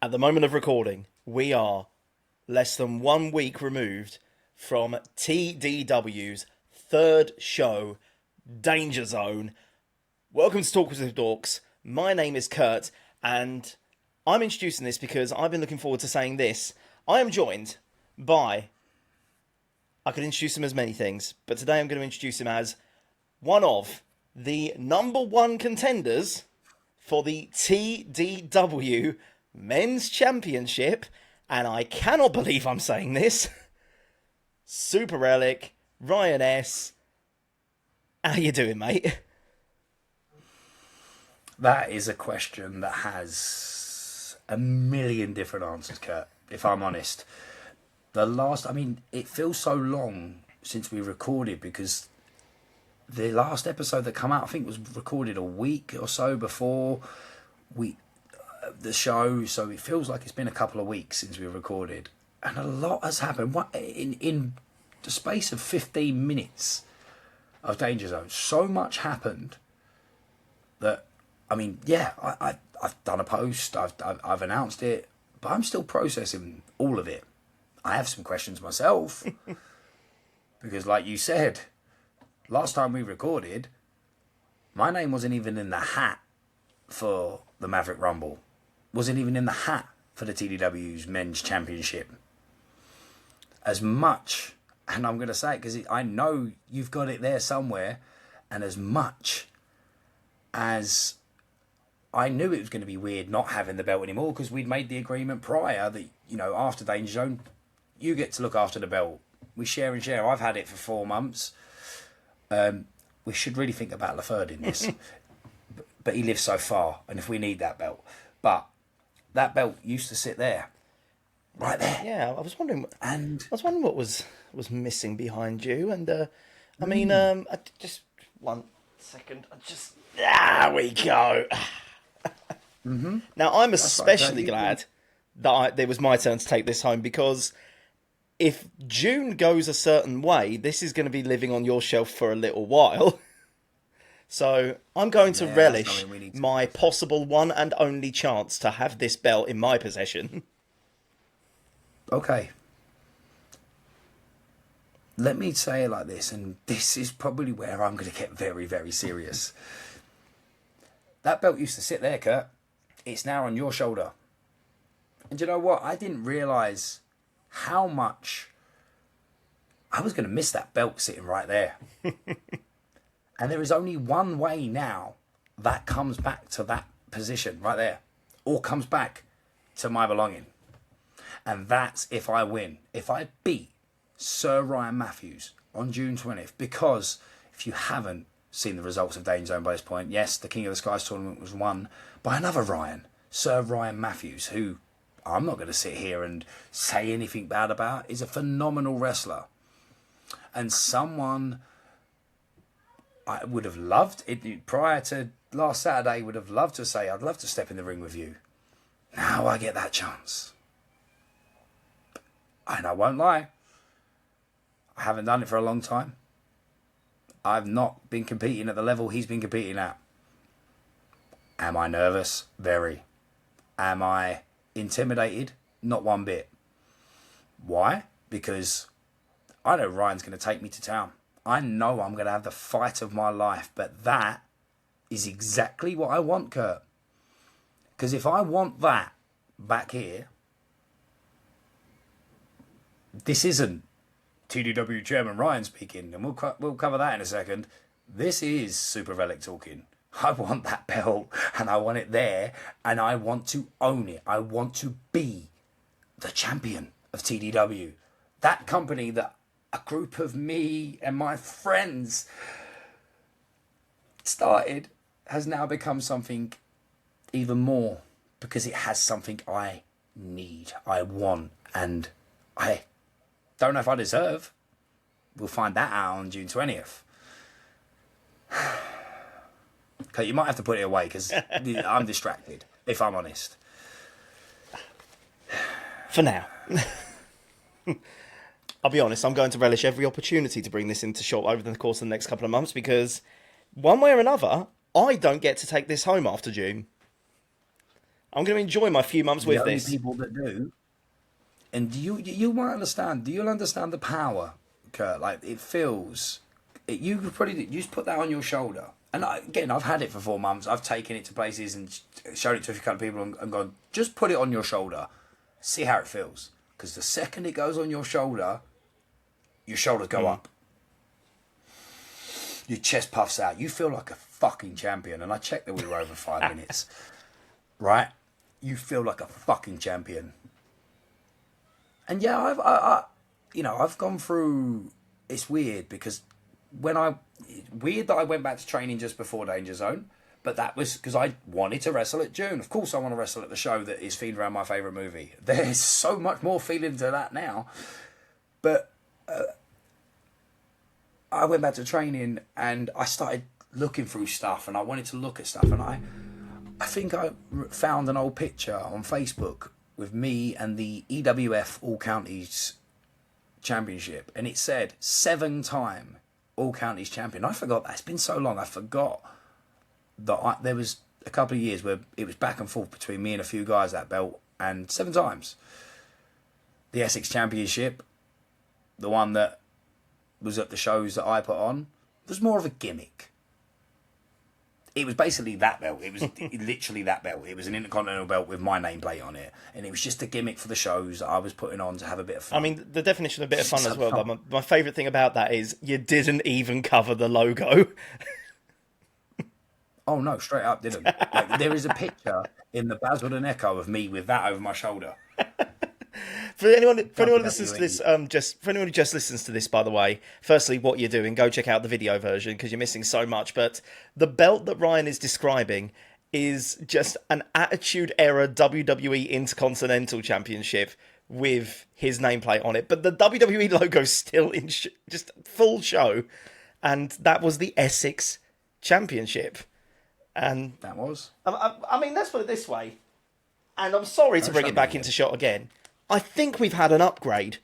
At the moment of recording, we are less than 1 week removed from TDW's third show, Danger Zone. Welcome to Talk with the Dorks. My name is Kurt, and I'm introducing this because I've been looking forward to saying this. I am joined by... I could introduce him as many things, but today I'm going to introduce him as one of the number one contenders for the TDW Men's Championship, and I cannot believe I'm saying this. Super Relic, Ryan S. How you doing, mate? That is a question that has a million different answers, Kurt, if I'm honest. It feels so long since we recorded because the last episode that came out, I think, was recorded a week or so before the show. So it feels like it's been a couple of weeks since we recorded. And a lot has happened. In the space of 15 minutes of Danger Zone, so much happened that, I've done a post, I've announced it, but I'm still processing all of it. I have some questions myself because, like you said, last time we recorded, my name wasn't even in the hat for the Maverick Rumble. Wasn't even in the hat for the TDW's Men's Championship. As much, and I'm going to say it because I know you've got it there somewhere, and as much as I knew it was going to be weird not having the belt anymore because we'd made the agreement prior that, after Danger Zone, you get to look after the belt. We share and share. I've had it for 4 months. We should really think about Laferde in this. but he lives so far, and if we need that belt. But that belt used to sit there. Right there. Yeah, I was wondering what was missing behind you, and just 1 second. There we go. Now I'm especially glad that it was my turn to take this home because if June goes a certain way, this is going to be living on your shelf for a little while. So I'm going to relish my possible one and only chance to have this belt in my possession. Okay. Let me say it like this, and this is probably where I'm going to get very, very serious. That belt used to sit there, Kurt. It's now on your shoulder. And you know what? I didn't realise how much I was going to miss that belt sitting right there. And there is only one way now that comes back to that position right there, or comes back to my belonging. And that's if I win. If I beat Sir Ryan Matthews on June 20th. Because if you haven't seen the results of Danger Zone by this point, yes, the King of the Skies tournament was won by another Ryan, Sir Ryan Matthews, who I'm not going to sit here and say anything bad about, is a phenomenal wrestler. And someone I would have loved, prior to last Saturday, would have loved to say, I'd love to step in the ring with you. Now I get that chance. And I won't lie, I haven't done it for a long time. I've not been competing at the level he's been competing at. Am I nervous? Very. Am I intimidated? Not one bit. Why? Because I know Ryan's going to take me to town. I know I'm going to have the fight of my life, but that is exactly what I want, Kurt. Because if I want that back here, this isn't TDW Chairman Ryan speaking, and we'll cover that in a second. This is Super Relic talking. I want that belt, and I want it there, and I want to own it. I want to be the champion of TDW. That company that a group of me and my friends started has now become something even more because it has something I need, I want, and I don't know if I deserve. We'll find that out on June 20th. Okay, you might have to put it away because I'm distracted, if I'm honest. For now. I'll be honest, I'm going to relish every opportunity to bring this into shot over the course of the next couple of months because, one way or another, I don't get to take this home after June. I'm going to enjoy my few months The with only this. people that do, and you might understand. You'll understand the power, Kurt. Like it feels. You could probably you just put that on your shoulder. And again, I've had it for 4 months. I've taken it to places and showed it to a couple of people and gone, just put it on your shoulder, see how it feels. Because the second it goes on your shoulders go up. Your chest puffs out. You feel like a fucking champion. And I checked that we were over 5 minutes. Right? You feel like a fucking champion. And yeah, I've gone through. It's weird because weird that I went back to training just before Danger Zone, but that was because I wanted to wrestle at June. Of course, I want to wrestle at the show that is themed around my favourite movie. There's so much more feeling to that now, but I went back to training and I started looking through stuff, and I wanted to look at stuff, and I think I found an old picture on Facebook with me and the EWF All Counties Championship, and it said 7-time All Counties champion. I forgot that. It's been so long. I forgot that there was a couple of years where it was back and forth between me and a few guys that belt, and 7 times. The Essex Championship, the one that was at the shows that I put on, was more of a gimmick. It was basically that belt. It was literally that belt. It was an Intercontinental belt with my nameplate on it. And it was just a gimmick for the shows that I was putting on to have a bit of fun. I mean, the definition of a bit of fun as well, but my favourite thing about that is you didn't even cover the logo. Oh, no, straight up didn't. Like, there is a picture in the Basildon Echo of me with that over my shoulder. For anyone who listens to this, for anyone who just listens to this, by the way, firstly, what you're doing, go check out the video version because you're missing so much. But the belt that Ryan is describing is just an Attitude Era WWE Intercontinental Championship with his nameplate on it. But the WWE logo's still in just full show, and that was the Essex Championship. And that was. I mean, let's put it this way, and I'm sorry to bring it back into shot again. I think we've had an upgrade.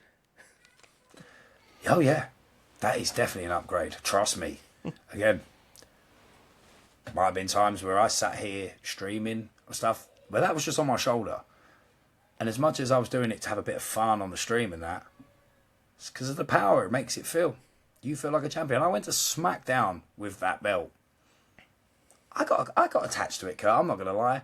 Oh, yeah. That is definitely an upgrade. Trust me. Again, might have been times where I sat here streaming and stuff, but that was just on my shoulder. And as much as I was doing it to have a bit of fun on the stream and that, it's because of the power it makes it feel. You feel like a champion. I went to SmackDown with that belt. I got attached to it, Kurt. I'm not going to lie.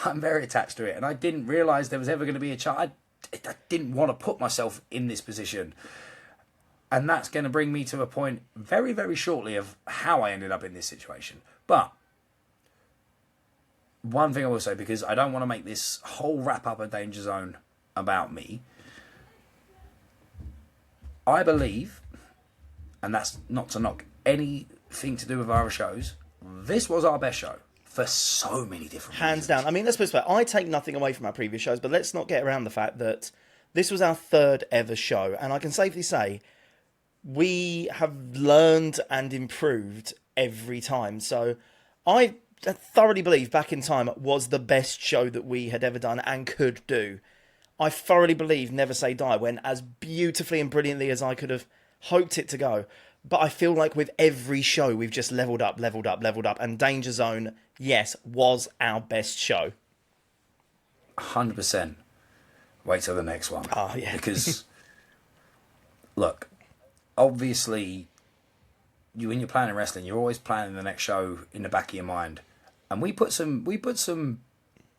I'm very attached to it. And I didn't realise there was ever going to be a chance. I didn't want to put myself in this position. And that's going to bring me to a point very, very shortly of how I ended up in this situation. But one thing I will say, because I don't want to make this whole wrap-up of Danger Zone about me, I believe, and that's not to knock anything to do with our shows, this was our best show. For so many different Hands reasons. down. I mean, let's put it this way. I take nothing away from our previous shows, but let's not get around the fact that this was our 3rd ever show. And I can safely say we have learned and improved every time. So I thoroughly believe Back in Time was the best show that we had ever done and could do. I thoroughly believe Never Say Die went as beautifully and brilliantly as I could have hoped it to go. But I feel like with every show, we've just leveled up. And Danger Zone, yes, was our best show. 100%. Wait till the next one. Oh, yeah. Because, look, obviously, when you're planning wrestling, you're always planning the next show in the back of your mind. And we put some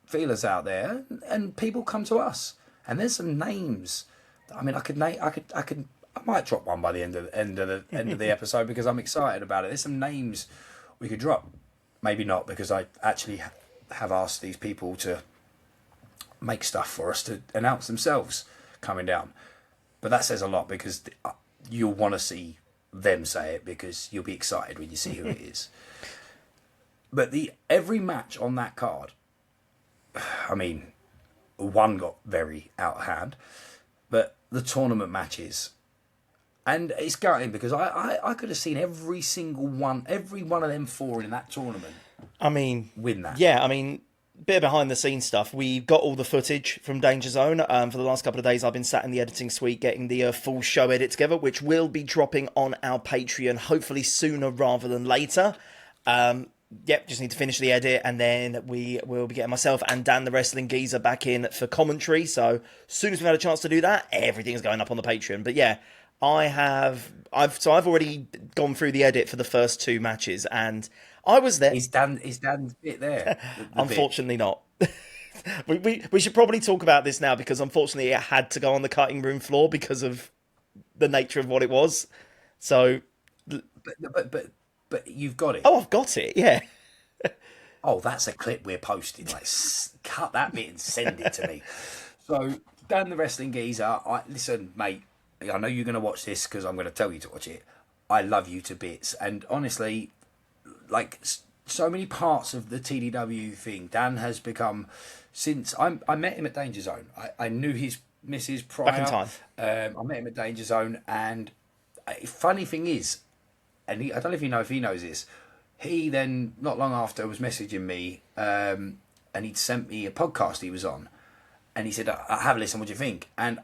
feelers out there, and people come to us. And there's some names. I mean, I might drop one by the end of the episode because I'm excited about it. There's some names we could drop. Maybe not, because I actually have asked these people to make stuff for us to announce themselves coming down. But that says a lot because you'll want to see them say it because you'll be excited when you see who it is. But every match on that card, I mean, one got very out of hand, but the tournament matches. And it's gutting because I could have seen every one of them 4 in that tournament. I mean, win that. Yeah, I mean, bit of behind the scenes stuff. We got all the footage from Danger Zone. For the last couple of days, I've been sat in the editing suite getting the full show edit together, which will be dropping on our Patreon, hopefully sooner rather than later. Yep, just need to finish the edit, and then we will be getting myself and Dan the Wrestling Geezer back in for commentary. So as soon as we've had a chance to do that, everything's going up on the Patreon. But yeah, I've already gone through the edit for the first two matches, and I was there. Is Dan's bit there? The Unfortunately, not. We should probably talk about this now because unfortunately it had to go on the cutting room floor because of the nature of what it was. So, but you've got it. oh, I've got it. Yeah. Oh, that's a clip we're posting. Like, cut that bit and send it to me. So, Dan the Wrestling Geezer, listen, mate, I know you're going to watch this because I'm going to tell you to watch it. I love you to bits. And honestly, like, so many parts of the TDW thing, Dan has become, since I met him at Danger Zone. I knew his missus prior. Back in time. I met him at Danger Zone. And funny thing is, I don't know if he knows this, he then, not long after, was messaging me, and he'd sent me a podcast he was on. And he said, I have a listen, what do you think? And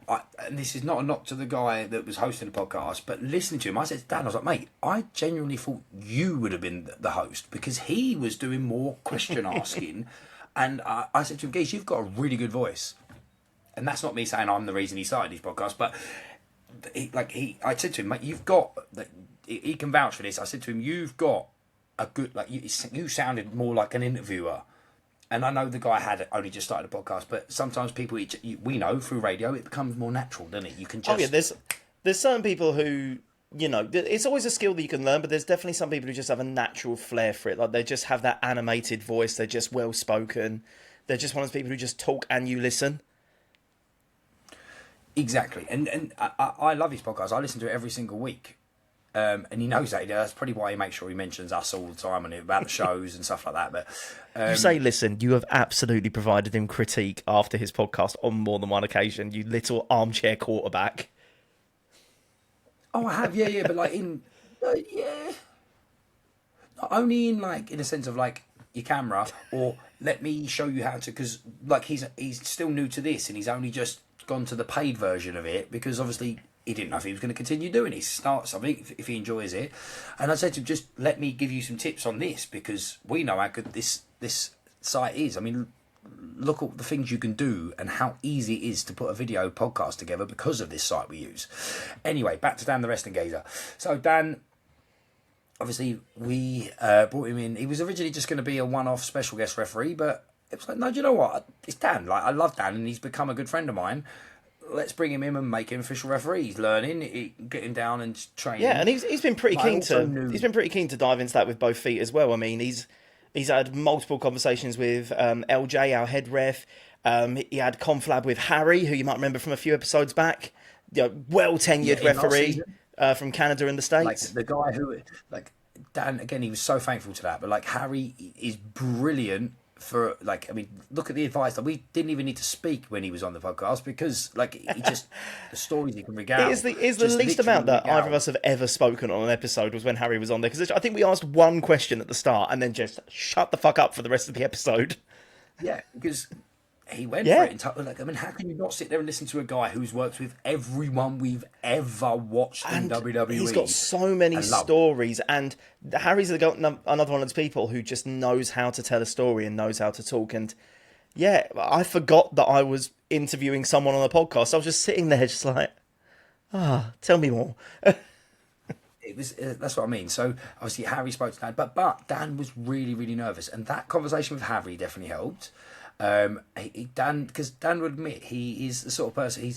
this is not a knock to the guy that was hosting the podcast, but listening to him, I said, Dan, I was like, mate, I genuinely thought you would have been the host because he was doing more question asking. And I said to him, Geese, you've got a really good voice. And that's not me saying I'm the reason he started his podcast, but I said to him, mate, you've got, he can vouch for this. I said to him, you've got a good, like, you sounded more like an interviewer. And I know the guy had only just started a podcast, but sometimes people, we know through radio, it becomes more natural, doesn't it? You can just... Oh, yeah, there's certain people who, you know, it's always a skill that you can learn, but there's definitely some people who just have a natural flair for it. Like, they just have that animated voice. They're just well-spoken. They're just one of those people who just talk and you listen. Exactly. And I love his podcast. I listen to it every single week. And he knows that. That's probably why he makes sure he mentions us all the time and about the shows and stuff like that. But You say, listen, you have absolutely provided him critique after his podcast on more than one occasion, you little armchair quarterback. Oh, I have, yeah, but like yeah, not only in like in a sense of like your camera or let me show you how to, because like he's still new to this and he's only just gone to the paid version of it because obviously he didn't know if he was going to continue doing it. Start something if he enjoys it, and I said to him, just let me give you some tips on this because we know how good this site is. I mean, look at the things you can do and how easy it is to put a video podcast together because of this site we use. Anyway, back to Dan the Wrestling Geezer. So Dan, obviously we brought him in. He was originally just going to be a one-off special guest referee, but it was like, no, do you know what? It's Dan. Like, I love Dan and he's become a good friend of mine. Let's bring him in and make him official referee. He's learning, get him down and training. Yeah, and he's been pretty keen to dive into that with both feet as well. I mean, he's had multiple conversations with LJ, our head ref. He had conflab with Harry, who you might remember from a few episodes back. You know, well tenured referee from Canada and the States. Like the guy who, like Dan, again, he was so thankful to that. But like Harry is brilliant. For like, I mean, look at the advice that we didn't even need to speak when he was on the podcast because, like, he just the stories he can regale. It is the least amount that either of us have ever spoken on an episode was when Harry was on there because I think we asked one question at the start and then just shut the fuck up for the rest of the episode. Yeah, because he went for it. And like, I mean, how can you not sit there and listen to a guy who's worked with everyone we've ever watched in WWE? He's got so many stories, and Harry's another one of those people who just knows how to tell a story and knows how to talk. And yeah, I forgot that I was interviewing someone on a podcast. I was just sitting there, just like, tell me more. It was that's what I mean. So obviously Harry spoke to Dan, but Dan was really, really nervous, and that conversation with Harry definitely helped. Dan, because Dan would admit he is the sort of person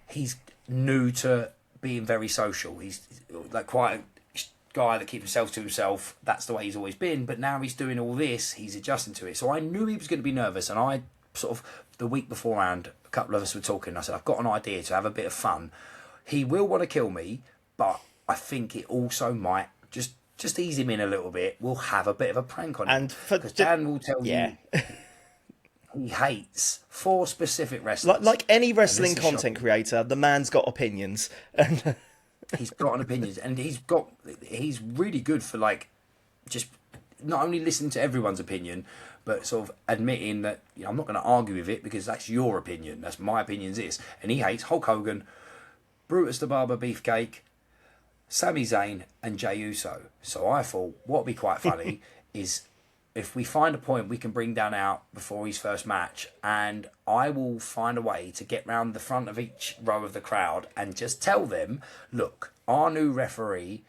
he's new to being very social. He's like quite a guy that keeps himself to himself. That's the way he's always been. But now he's doing all this. He's adjusting to it. So I knew he was going to be nervous. And I sort of the week beforehand, a couple of us were talking. I said, I've got an idea to have a bit of fun. He will want to kill me, but I think it also might just ease him in a little bit. We'll have a bit of a prank on him. Because Dan will tell you. He hates 4 specific wrestlers. Like any wrestling content creator, the man's got opinions. He's got an opinion, and he's really good for like just not only listening to everyone's opinion, but sort of admitting that I'm not going to argue with it because that's your opinion. That's my opinion's this. And he hates Hulk Hogan, Brutus the Barber Beefcake, Sami Zayn, and Jey Uso. So I thought what would be quite funny is if we find a point we can bring Dan out before his first match, and I will find a way to get round the front of each row of the crowd and just tell them, look, our new referee,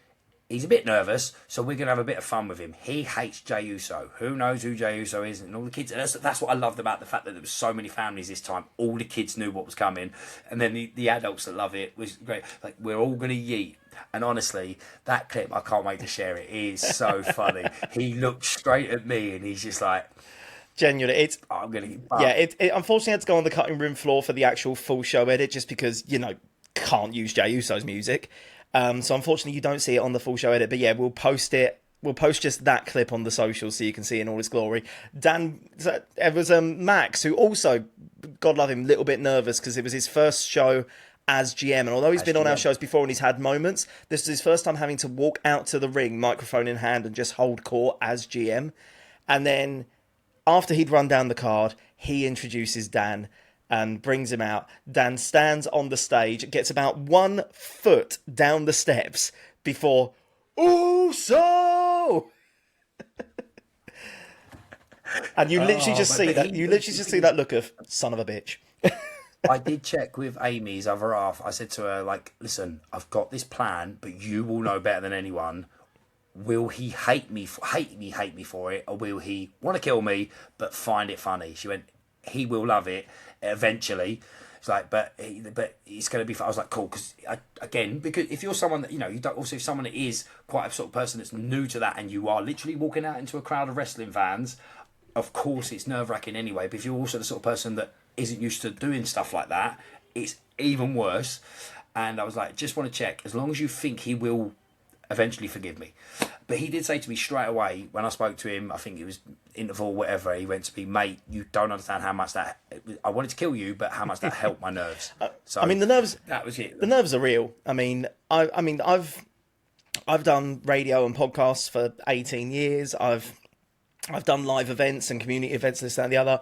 he's a bit nervous, so we're going to have a bit of fun with him. He hates Jey Uso. Who knows who Jey Uso is? And all the kids. And that's what I loved about the fact that there was so many families this time. All the kids knew what was coming. And then the adults that love it was great. Like, we're all going to yeet. And honestly, that clip, I can't wait to share it. It is so funny. He looked straight at me and he's just like... Genuinely, it's... Oh, I'm going to get... Yeah, it unfortunately had to go on the cutting room floor for the actual full show edit just because, can't use Jey Uso's music. So unfortunately, you don't see it on the full show edit. But yeah, we'll post it. We'll post just that clip on the socials so you can see it in all its glory. It was Max, who also, God love him, a little bit nervous because it was his first show as GM. And although he's been on our shows before and he's had moments, this is his first time having to walk out to the ring, microphone in hand, and just hold court as GM. And then after he'd run down the card, he introduces Dan and brings him out. Dan stands on the stage, gets about 1 foot down the steps before, Uso! And you literally just see that. You literally just see that look of son of a bitch. I did check with Amy's other half. I said to her, like, listen, I've got this plan, but you will know better than anyone. Will he hate me for it, or will he want to kill me but find it funny? She went, he will love it eventually. It's like, but it's going to be fun. I was like, cool, because if you're someone that, you don't, also if someone that is quite a sort of person that's new to that, and you are literally walking out into a crowd of wrestling fans, of course it's nerve-wracking anyway. But if you're also the sort of person that isn't used to doing stuff like that, it's even worse. And I was like, just want to check, as long as you think he will eventually forgive me. But he did say to me straight away when I spoke to him, I think it was interval, whatever, he went to me, mate, you don't understand how much that, I wanted to kill you, but how much that helped my nerves. So I mean, the nerves, that was it. The nerves are real. I've done radio and podcasts for 18 years. I've done live events and community events, this, that, and the other.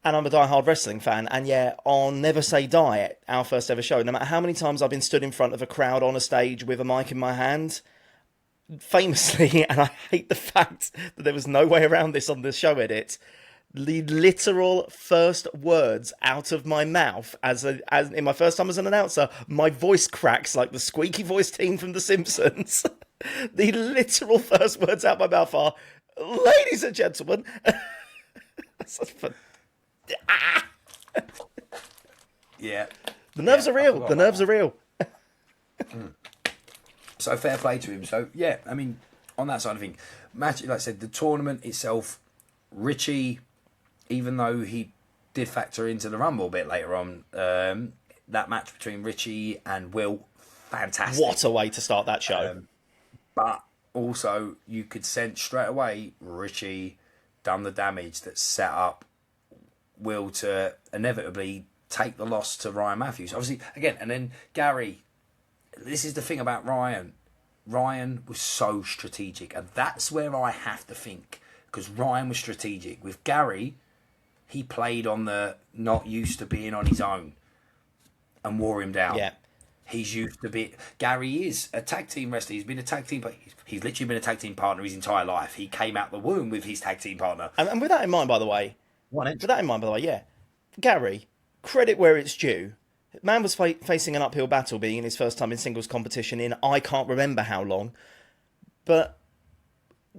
And I'm a die-hard wrestling fan. And yeah, on Never Say Die, our first ever show, no matter how many times I've been stood in front of a crowd on a stage with a mic in my hand, famously, and I hate the fact that there was no way around this on the show edit, the literal first words out of my mouth as in my first time as an announcer, my voice cracks like the squeaky voice team from The Simpsons. The literal first words out of my mouth are, ladies and gentlemen. Such fun. Yeah. The nerves are real. The nerves are real. So fair play to him. So yeah, I mean, on that side of things, match, like I said, the tournament itself, Richie, even though he did factor into the Rumble a bit later on, that match between Richie and Will, fantastic. What a way to start that show. But also, you could sense straight away Richie done the damage that set up Will to inevitably take the loss to Ryan Matthews. Obviously, again, and then Gary, this is the thing about Ryan. Ryan was so strategic, and that's where I have to think, because Ryan was strategic. With Gary, he played on the not used to being on his own and wore him down. Yeah. He's used to be... Gary is a tag team wrestler. He's been a tag team... He's literally been a tag team partner his entire life. He came out the womb with his tag team partner. And with that in mind, by the way... Gary, credit where it's due. Man was facing an uphill battle being in his first time in singles competition in I can't remember how long. But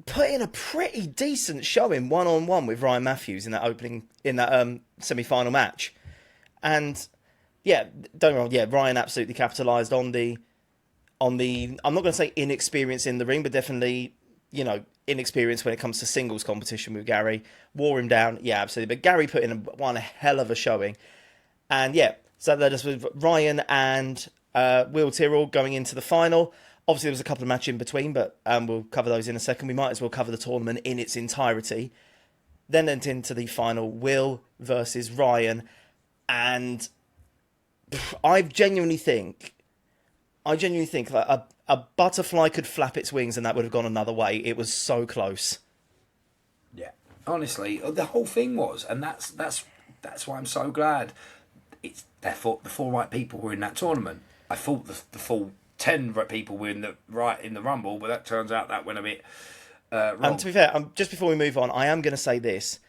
put in a pretty decent showing one-on-one with Ryan Matthews in that semi-final match. And... yeah, don't get me wrong. Yeah, Ryan absolutely capitalised on the. I'm not going to say inexperience in the ring, but definitely, inexperience when it comes to singles competition with Gary. Wore him down, yeah, absolutely. But Gary put in one hell of a showing, and yeah, so that is with Ryan and Will Tyrrell going into the final. Obviously, there was a couple of matches in between, but we'll cover those in a second. We might as well cover the tournament in its entirety. Then went into the final, Will versus Ryan, and. I genuinely think that a butterfly could flap its wings and that would have gone another way. It was so close. Yeah, honestly, the whole thing was, and that's why I'm so glad. It's the four right people were in that tournament. I thought the full 10 people were in the Rumble, but that turns out that went a bit wrong. To be fair, just before we move on, I am going to say this.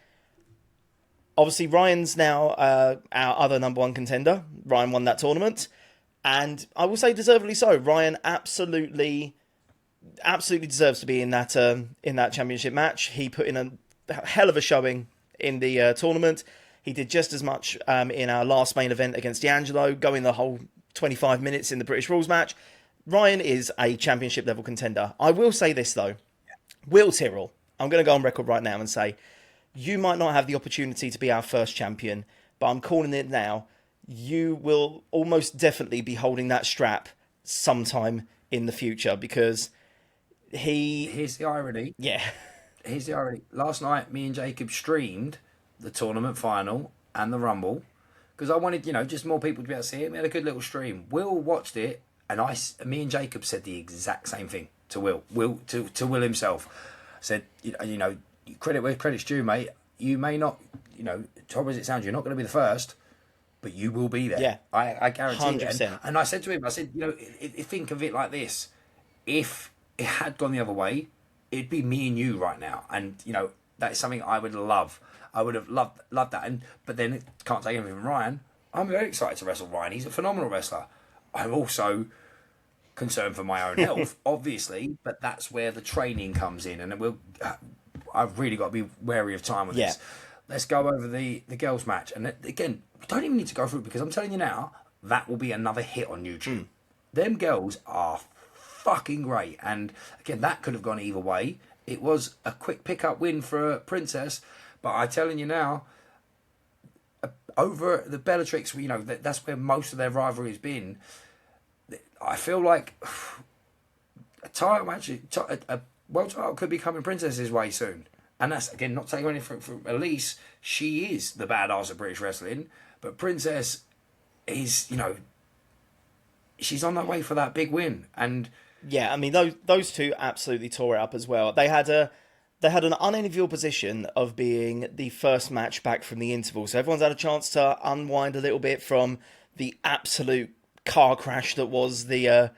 Obviously, Ryan's now our other number one contender. Ryan won that tournament, and I will say deservedly so. Ryan absolutely deserves to be in that championship match. He put in a hell of a showing in the tournament. He did just as much in our last main event against D'Angelo, going the whole 25 minutes in the British Rules match. Ryan is a championship level contender. I will say this though, Will Tyrrell, I'm going to go on record right now and say, you might not have the opportunity to be our first champion, but I'm calling it now. You will almost definitely be holding that strap sometime in the future because Here's the irony. Yeah. Here's the irony. Last night, me and Jacob streamed the tournament final and the Rumble because I wanted, just more people to be able to see it. We had a good little stream. Will watched it, and me and Jacob said the exact same thing to Will. To Will himself said, credit where credit's due, mate. You may not, trouble as it sounds, you're not going to be the first, but you will be there. Yeah, I guarantee 100%. it. And I said to him, think of it like this: if it had gone the other way, it'd be me and you right now, and that is something I would love. I would have loved that. But then can't take anything from Ryan. I'm very excited to wrestle Ryan. He's a phenomenal wrestler. I'm also concerned for my own health, obviously, but that's where the training comes in, and I've really got to be wary of time with this. Let's go over the girls' match, and again, we don't even need to go through it because I'm telling you now, that will be another hit on YouTube. Them girls are fucking great, and again, that could have gone either way. It was a quick pick-up win for Princess, but I'm telling you now, over the Bellatrix, that's where most of their rivalry has been. I feel like a title match, a world title could be coming Princess's way soon. And that's, again, not taking anything from Elise. She is the badass of British wrestling. But Princess is, she's on that way for that big win. And yeah, I mean, those two absolutely tore it up as well. They had an unenviable position of being the first match back from the interval. So everyone's had a chance to unwind a little bit from the absolute car crash that was the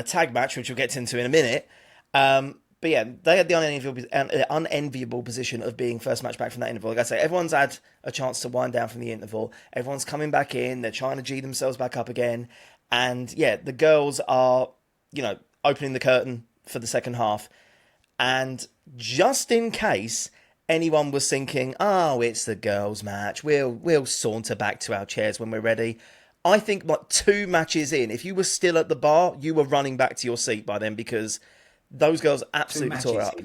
tag match, which we'll get into in a minute. But yeah, they had the unenviable position of being first match back from that interval. Like I say, everyone's had a chance to wind down from the interval. Everyone's coming back in. They're trying to G themselves back up again. And yeah, the girls are, opening the curtain for the second half. And just in case anyone was thinking, oh, it's the girls' match, we'll saunter back to our chairs when we're ready. I think like 2 matches in, if you were still at the bar, you were running back to your seat by then because those girls absolutely tore up.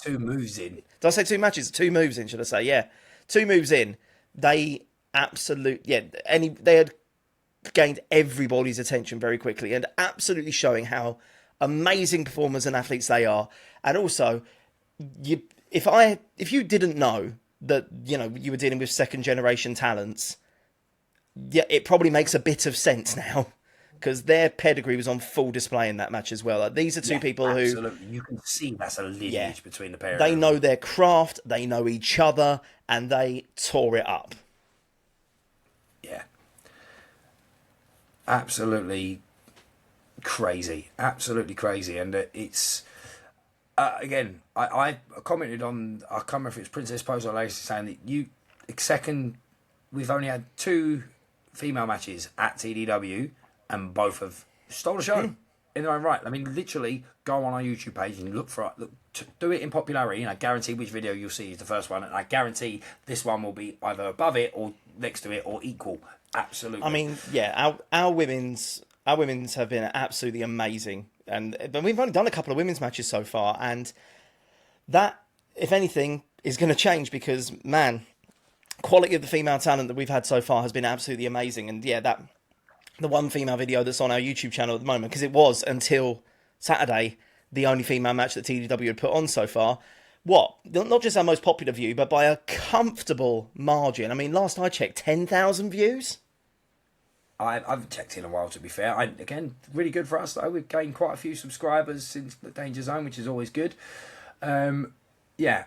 2 moves in. Did I say 2 matches? 2 moves in, should I say? Yeah. 2 moves in. They they had gained everybody's attention very quickly and absolutely showing how amazing performers and athletes they are. And also, if you didn't know that, you were dealing with second generation talents, yeah, it probably makes a bit of sense now because their pedigree was on full display in that match as well. Like, these are two people absolutely. You can see that's a lineage between the pair. They know their craft, they know each other, and they tore it up. Yeah. Absolutely crazy. Absolutely crazy. And it's... again, I commented on... I can't remember if it was Princess Pose or Lacey saying that we've only had 2... female matches at TDW, and both have stole the show in their own right. I mean, literally, go on our YouTube page and look for it. Do it in popularity, and I guarantee which video you'll see is the first one, and I guarantee this one will be either above it or next to it or equal. Absolutely. I mean, yeah, our women's have been absolutely amazing, but we've only done a couple of women's matches so far, and that, if anything, is going to change because, man, quality of the female talent that we've had so far has been absolutely amazing. And yeah, the one female video that's on our YouTube channel at the moment, because it was until Saturday the only female match that TDW had put on so far. Not just our most popular view, but by a comfortable margin. I mean, last I checked, 10,000 views. I haven't checked in a while, to be fair. Again, really good for us though. We've gained quite a few subscribers since the Danger Zone, which is always good. Yeah.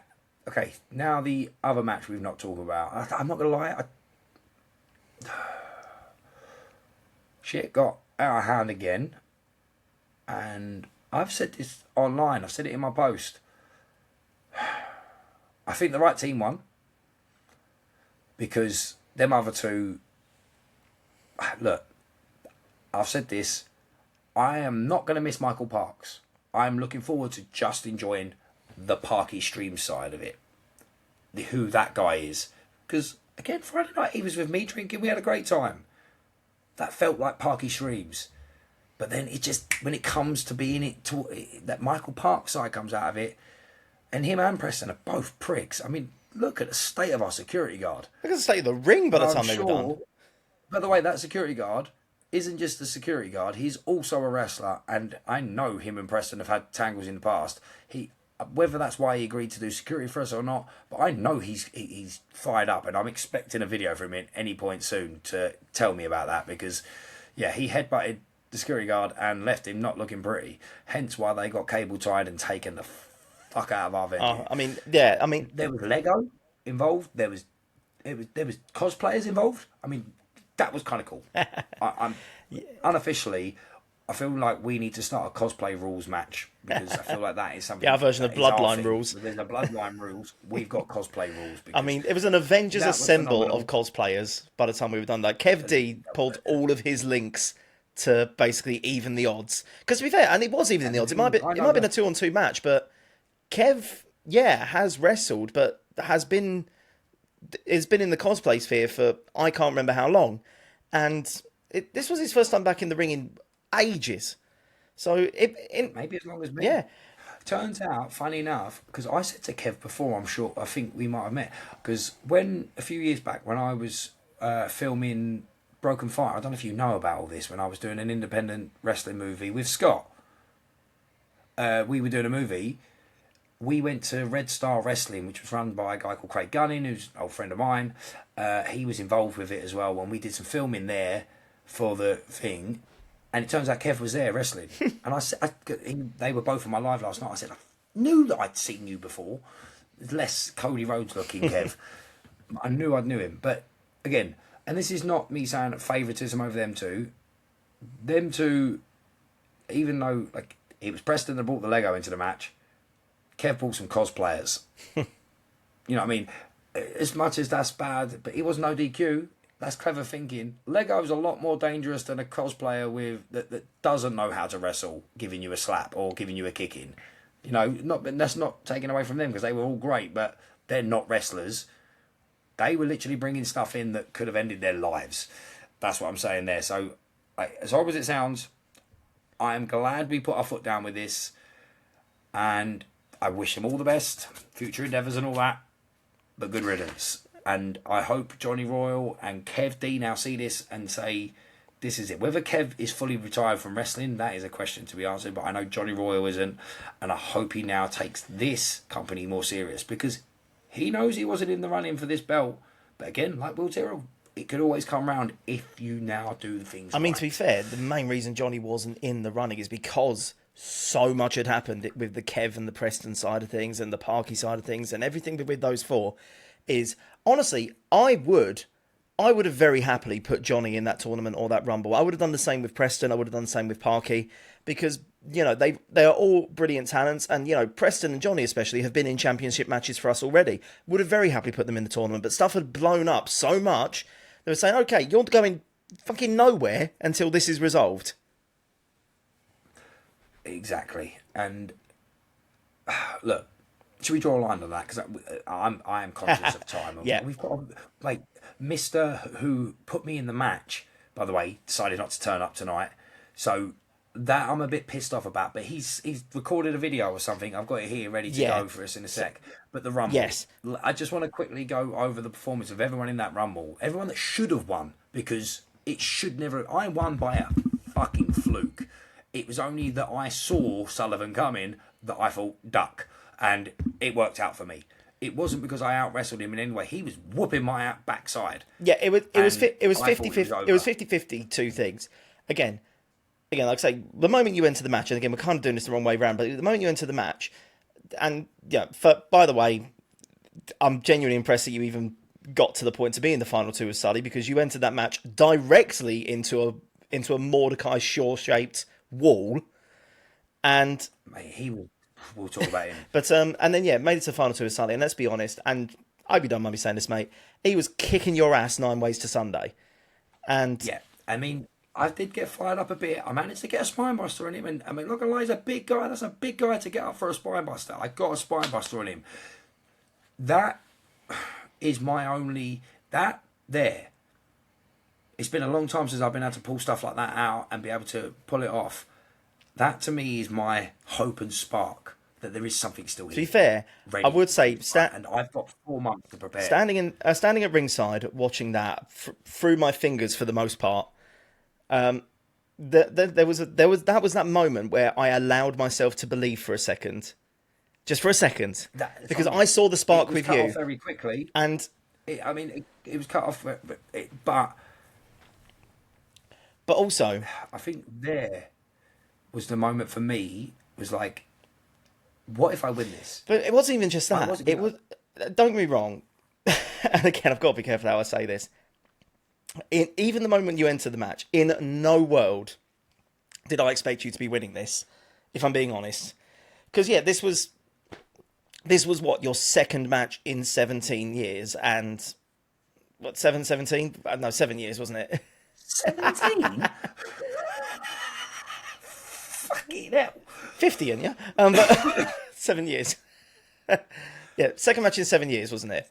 Okay, now the other match we've not talked about. I'm not going to lie. Shit got out of hand again. And I've said this online. I've said it in my post. I think the right team won because them other two. Look, I've said this. I am not going to miss Michael Parks. I'm looking forward to just enjoying the Parky Stream side of it, who that guy is. Because again, Friday night he was with me drinking. We had a great time. That felt like Parky Streams. But then it just, when it comes to being that Michael Parks side comes out of it, and him and Preston are both pricks. I mean, look at the state of our security guard. Look at the state of the ring by the time they were done. By the way, that security guard isn't just a security guard. He's also a wrestler, and I know him and Preston have had tangles in the past. Whether that's why he agreed to do security for us or not, but I know he's fired up, and I'm expecting a video from him at any point soon to tell me about that because, yeah, he headbutted the security guard and left him not looking pretty. Hence why they got cable tied and taken the fuck out of our venue. There was Lego involved. There was cosplayers involved. I mean, that was kind of cool. I'm unofficially, I feel like we need to start a cosplay rules match because I feel like that is something. Yeah, our version of Bloodline rules. Within the Bloodline rules, we've got cosplay rules. I mean, it was an Avengers assemble of cosplayers by the time we were done. Like Kev D pulled all of his links to basically even the odds. Because to be fair, and it was even the odds. It might have been a 2-on-2 match, but Kev, has wrestled, but has been in the cosplay sphere for I can't remember how long, and this was his first time back in the ring in ages. So maybe as long as me. Yeah. Turns out, funny enough, because I said to Kev before, I think we might have met, because a few years back when I was filming Broken Fire, I don't know if you know about all this, when I was doing an independent wrestling movie with Scott. We were doing a movie. We went to Red Star Wrestling, which was run by a guy called Craig Gunning, who's an old friend of mine. He was involved with it as well when we did some filming there for the thing. And it turns out Kev was there wrestling. And I said, they were both on my live last night. I said, I knew that I'd seen you before. Less Cody Rhodes looking Kev. I knew him. But again, and this is not me saying favouritism over them two. Them two, even though it was Preston that brought the Lego into the match, Kev brought some cosplayers. You know what I mean? As much as that's bad, but it was no DQ. That's clever thinking. Lego's a lot more dangerous than a cosplayer that doesn't know how to wrestle, giving you a slap or giving you a kicking. You know, that's not taken away from them because they were all great, but they're not wrestlers. They were literally bringing stuff in that could have ended their lives. That's what I'm saying there. So, as horrible as it sounds, I am glad we put our foot down with this, and I wish them all the best, future endeavours and all that, but good riddance. And I hope Johnny Royal and Kev D now see this and say, this is it. Whether Kev is fully retired from wrestling, that is a question to be answered, but I know Johnny Royal isn't, and I hope he now takes this company more serious, because he knows he wasn't in the running for this belt. But again, like Will Tyrrell, it could always come round if you now do things I mean, right. to be fair, the main reason Johnny wasn't in the running is because so much had happened with the Kev and the Preston side of things and the Parky side of things and everything with those four. Is honestly, I would have very happily put Johnny in that tournament or that Rumble. I would have done the same with Preston. I would have done the same with Parky because, they are all brilliant talents. And, Preston and Johnny especially have been in championship matches for us already. Would have very happily put them in the tournament. But stuff had blown up so much, they were saying, okay, you're going fucking nowhere until this is resolved. Exactly. And look, should we draw a line on that? Because I am conscious of time. Yeah. We've got Mr. who put me in the match, by the way, decided not to turn up tonight. So that I'm a bit pissed off about. But he's recorded a video or something. I've got it here ready to go for us in a sec. But the Rumble. Yes. I just want to quickly go over the performance of everyone in that Rumble. Everyone that should have won, because it should never. I won by a fucking fluke. It was only that I saw Sullivan coming that I thought duck. And it worked out for me. It wasn't because I out wrestled him in any way. He was whooping my backside. Yeah, it was 50-50. It was 50-50 two things. Again, like I say, the moment you enter the match, and again we're kind of doing this the wrong way around, but the moment you enter the match, and by the way, I'm genuinely impressed that you even got to the point to be in the final two with Sully, because you entered that match directly into a Mordecai Shaw shaped wall, and Mate, he was we'll talk about him. But and then made it to the final two with Sully. And let's be honest, and I'd be done by me saying this, mate. He was kicking your ass 9 ways to Sunday. And yeah, I mean, I did get fired up a bit. I managed to get a spine buster on him, and I mean, look, he's a big guy. That's a big guy to get up for a spine buster. I got a spine buster on him. That is my only there. It's been a long time since I've been able to pull stuff like that out and be able to pull it off. That to me is my hope and spark that there is something still here. To be fair, I would say, and I've got 4 months to prepare. Standing at ringside, watching that through my fingers for the most part. There was that moment where I allowed myself to believe for a second, just for a second, because I saw the spark with you. It was cut off very quickly, and it was cut off, but also, I think there was the moment for me. Was like, what if I win this? But it wasn't even just that. It was. Don't get me wrong. And again, I've got to be careful how I say this. Even the moment you enter the match, in no world did I expect you to be winning this, if I'm being honest. Because this was what, your second match in 17 years, and what, 17? No, 7 years, wasn't it? 17? Fucking hell. 50 in, yeah? But 7 years. Yeah, second match in 7 years, wasn't it?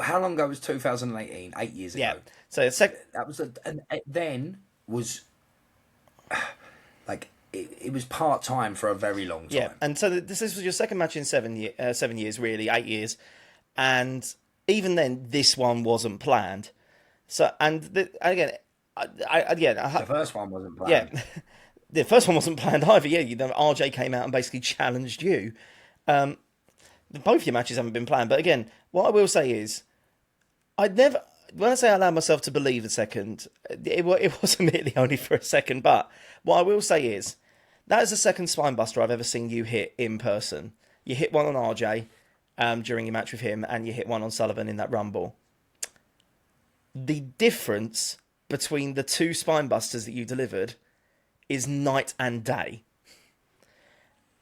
How long ago was 2018? 8 years ago. Yeah. So that was and it then was like it was part time for a very long time. Yeah, and so this was your second match in 7 years, really, 8 years, and even then, this one wasn't planned. So the first one wasn't planned. Yeah, the first one wasn't planned either. Yeah, RJ came out and basically challenged you. Both your matches haven't been planned, but again, what I will say is, when I say I allowed myself to believe a second, it was admittedly only for a second, but what I will say is, that is the second spinebuster I've ever seen you hit in person. You hit one on RJ during your match with him, and you hit one on Sullivan in that Rumble. The difference between the two spinebusters that you delivered is night and day.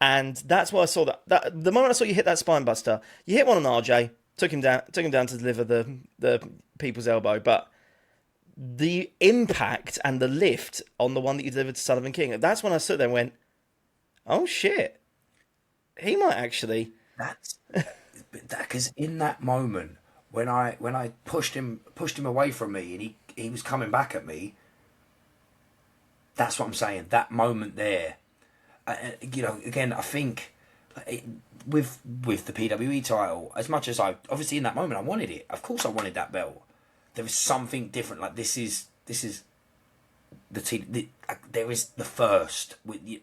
And that's why I saw that the moment I saw you hit that spinebuster, you hit one on RJ, took him down to deliver the people's elbow, but the impact and the lift on the one that you delivered to Sullivan King, that's when I stood there and went, oh shit, he might actually. That's because in that moment when I pushed him away from me and he was coming back at me. That's what I'm saying. That moment there. Again, I think with the PWE title, as much as obviously in that moment I wanted it. Of course, I wanted that belt. There was something different. Like this is there is the first.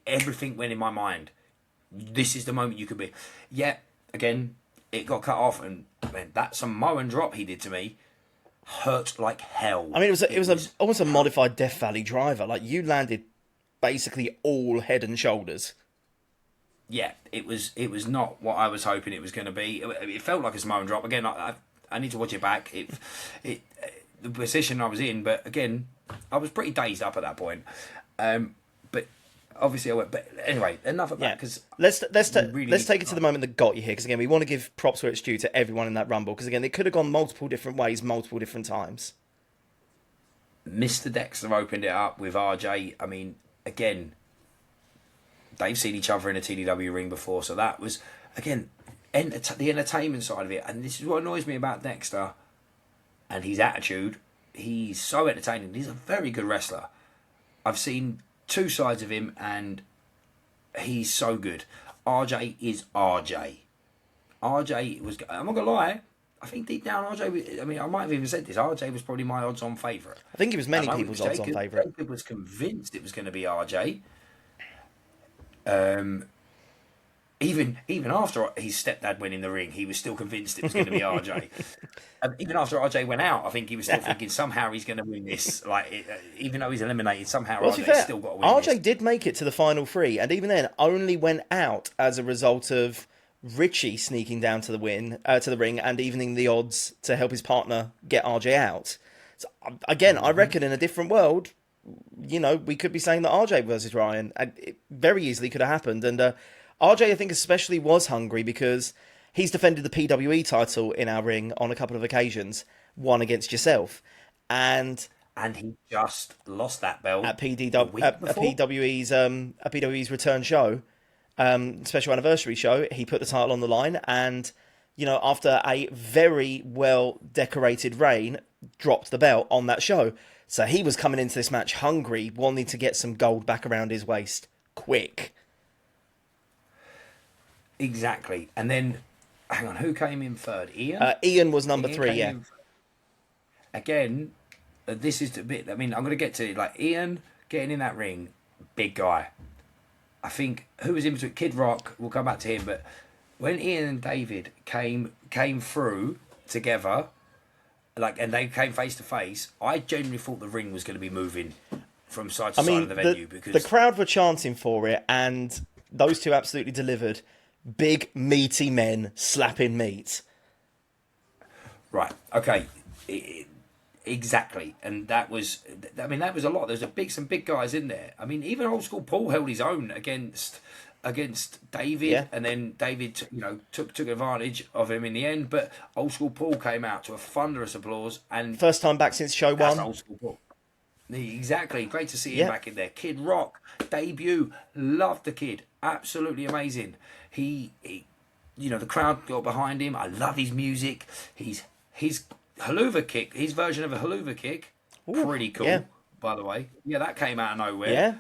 Everything went in my mind. This is the moment you could be. Yeah. Again, it got cut off, and man, that Samoan drop he did to me hurt like hell. I mean, it was almost a modified Death Valley driver. Like, you landed basically all head and shoulders. Yeah, it was not what I was hoping it was going to be. It felt like a Samoan drop. Again, I need to watch it back. The position I was in, but again, I was pretty dazed up at that point. But obviously I went. But anyway, enough of that. Because let's take it to the moment that got you here. Because again, we want to give props where it's due to everyone in that Rumble. Because again, it could have gone multiple different ways, multiple different times. Mr. Dexter opened it up with RJ. I mean, again, they've seen each other in a TDW ring before, so that was again the entertainment side of it. And this is what annoys me about Dexter and his attitude. He's so entertaining. He's a very good wrestler. I've seen two sides of him, and he's so good. RJ is RJ. RJ was. I'm not gonna lie. I think deep down, RJ. I mean, I might have even said this. RJ was probably my odds-on favourite. I think it was many people's odds-on favourite. Jacob was convinced it was going to be RJ. Even after his stepdad went in the ring, he was still convinced it was going to be RJ. Even after RJ went out, I think he was still thinking somehow he's going to win this. Like, even though he's eliminated, somehow RJ's still got to win. RJ did make it to the final three, and even then, only went out as a result of Richie sneaking down to the ring and evening the odds to help his partner get RJ out. So again, I reckon in a different world, we could be saying that RJ versus Ryan, and it very easily could have happened. And RJ, I think, especially was hungry because he's defended the PWE title in our ring on a couple of occasions, one against yourself. And And he just lost that belt at the PDW, week before. at PWE's return show, special anniversary show, he put the title on the line, and after a very well decorated reign, dropped the belt on that show. So he was coming into this match hungry, wanting to get some gold back around his waist quick. Exactly. And then, hang on, who came in third? Ian? Ian was number 3, yeah. Again, this is the bit, I mean, I'm going to get to it. Like, Ian getting in that ring, big guy. I think, who was in between? Kid Rock, we'll come back to him, but when Ian and David came through together, and they came face to face, I genuinely thought the ring was going to be moving from side to side of the venue, because the crowd were chanting for it, and those two absolutely delivered. Big, meaty men slapping meat. Right, okay. Exactly. And that was a lot. There's some big guys in there. I mean, even old school Paul held his own against David, yeah. And then David took advantage of him in the end, but old school Paul came out to a thunderous applause, and first time back since show 1. old school Paul. Exactly. Great to see him back in there. Kid Rock debut. Loved the kid. Absolutely amazing. He the crowd got behind him. I love his music. His haluva kick, his version of a haluva kick, pretty cool. Yeah. By the way, that came out of nowhere. Yeah.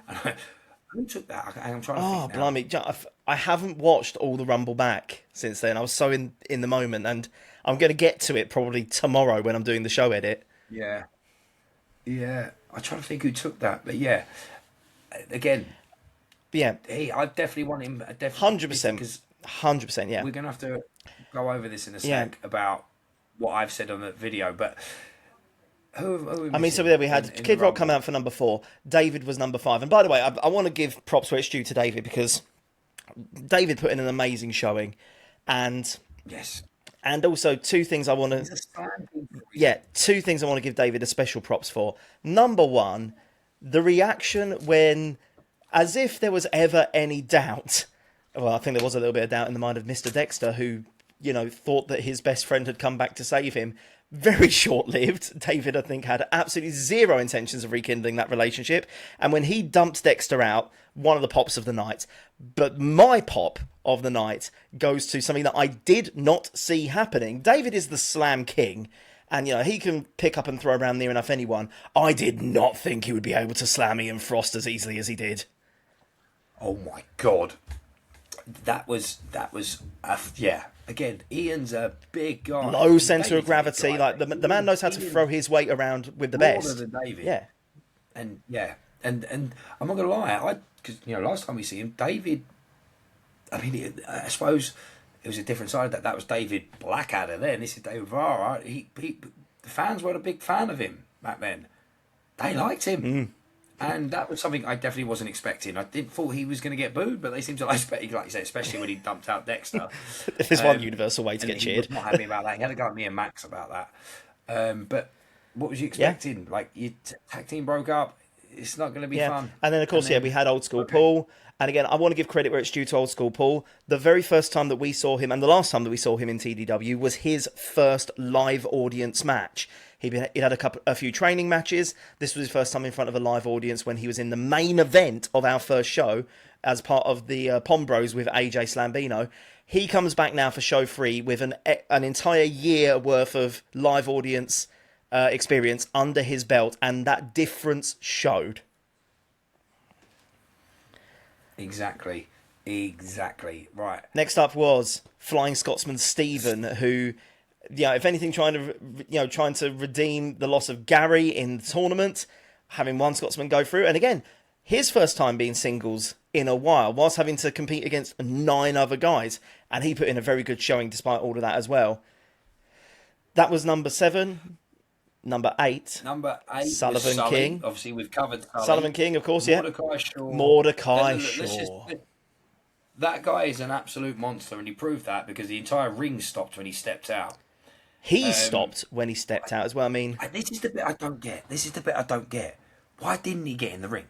Who took that? I'm trying to think now. Blimey. I haven't watched all the Rumble back since then. I was so in the moment, and I'm going to get to it probably tomorrow when I'm doing the show edit. Yeah. I'm trying to think who took that, but again. Yeah. I definitely want him. 100%. 100%. Yeah. We're going to have to go over this in a sec about what I've said on the video, but. So there we had Kid Rock come out for number 4. David was number 5. And by the way, I want to give props where it's due to David, because David put in an amazing showing. And yes. And also two things I want to give David a special props for. Number one, the reaction when, as if there was ever any doubt. Well, I think there was a little bit of doubt in the mind of Mr. Dexter, who, thought that his best friend had come back to save him. Very short-lived. David, I think, had absolutely zero intentions of rekindling that relationship. And when he dumped Dexter out, one of the pops of the night. But my pop of the night goes to something that I did not see happening. David is the slam king. And, he can pick up and throw around near enough anyone. I did not think he would be able to slam Ian Frost as easily as he did. Oh, my God. That was Again, Ian's a big guy. Low centre of gravity. Like the man knows how to throw his weight around with the best. More than David. Yeah. And I'm not gonna lie, because last time we see him, David. I mean, I suppose it was a different side. That was David Blackadder then. This is David Vara. The fans were a big fan of him back then. They liked him. Mm. And that was something I definitely wasn't expecting. I didn't thought he was going to get booed, but they seemed to like you said, especially when he dumped out Dexter. There's one universal way to get cheered. He was not happy about that. He had a go at me and Max about that. But what was you expecting? Yeah. Like, your tag team broke up. It's not going to be fun. And then, of course, we had Old School Paul. And again, I want to give credit where it's due to Old School Paul. The very first time that we saw him, and the last time that we saw him in TDW, was his first live audience match. He had a few training matches. This was his first time in front of a live audience when he was in the main event of our first show as part of the Pom Bros with AJ Slambino. He comes back now for show 3 with an entire year worth of live audience experience under his belt, and that difference showed. Exactly. Right. Next up was Flying Scotsman Stephen, who, if anything, trying to redeem the loss of Gary in the tournament, having one Scotsman go through, and again, his first time being singles in a while, whilst having to compete against 9 other guys, and he put in a very good showing despite all of that as well. That was number 7. Number 8. Sullivan King. Obviously, we've covered Sullivan King, of course, Mordecai Shaw. That guy is an absolute monster, and he proved that because the entire ring stopped when he stepped out. He stopped when he stepped out as well. I mean, this is the bit I don't get. Why didn't he get in the ring?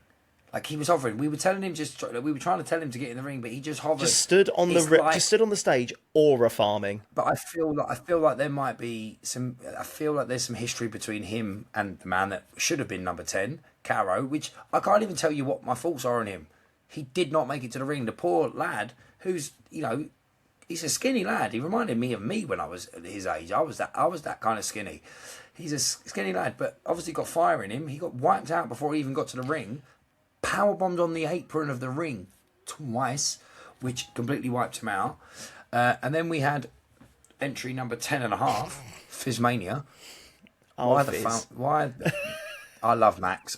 Like he was hovering. We were telling him we were trying to tell him to get in the ring, but he just hovered. Just stood on just stood on the stage, aura farming. But I feel like there might be some. I feel like there's some history between him and the man that should have been number 10, Caro. Which I can't even tell you what my thoughts are on him. He did not make it to the ring. The poor lad, who's he's a skinny lad. He reminded me of me when I was his age. I was that kind of skinny. He's a skinny lad, but obviously got fire in him. He got wiped out before he even got to the ring. Powerbombed on the apron of the ring twice, which completely wiped him out. And then we had entry number 10.5, Fizzmania. Why? I love Max.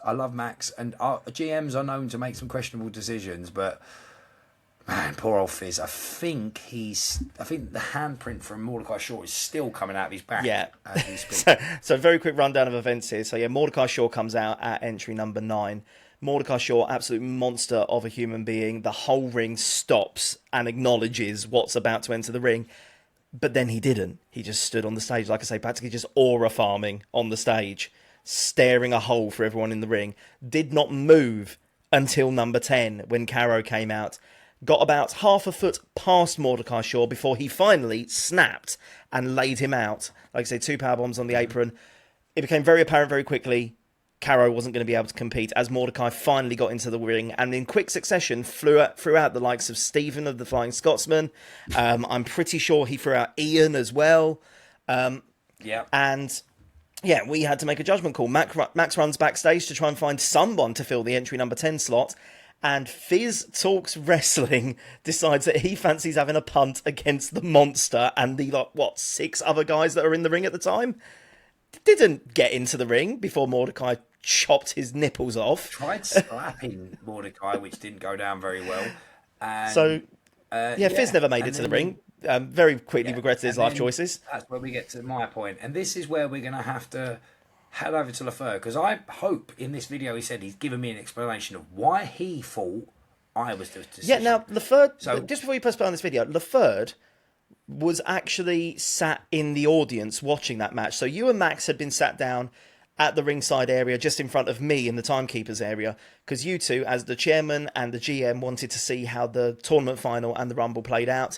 And our GMs are known to make some questionable decisions, but man, poor old Fizz. I think the handprint from Mordecai Shaw is still coming out of his back. Yeah. As we speak. So very quick rundown of events here. So yeah, Mordecai Shaw comes out at entry number 9. Mordecai Shaw, absolute monster of a human being. The whole ring stops and acknowledges what's about to enter the ring. But then he didn't. He just stood on the stage, like I say, practically just aura farming on the stage, staring a hole for everyone in the ring. Did not move until number 10 when Caro came out. Got about half a foot past Mordecai Shaw before he finally snapped and laid him out. Like I say, 2 power bombs on the apron. It became very apparent very quickly Caro wasn't going to be able to compete as Mordecai finally got into the ring and in quick succession threw out the likes of Stephen of the Flying Scotsman. I'm pretty sure he threw out Ian as well. Yeah. And yeah, we had to make a judgment call. Max runs backstage to try and find someone to fill the entry number 10 slot. And Fizz Talks Wrestling decides that he fancies having a punt against the monster and the, 6 other guys that are in the ring at the time. Didn't get into the ring before Mordecai chopped his nipples off. Tried slapping Mordecai, which didn't go down very well. And, so, Fizz never made it to the ring. Very quickly regretted his life choices. That's where we get to my point. And this is where we're going to have to head over to Laferde, because I hope in this video he said he's given me an explanation of why he thought I was the decision. Yeah, now, Laferde, just before you press play on this video, Laferde was actually sat in the audience watching that match. So you and Max had been sat down at the ringside area just in front of me in the timekeepers area, because you two, as the chairman and the GM, wanted to see how the tournament final and the Rumble played out.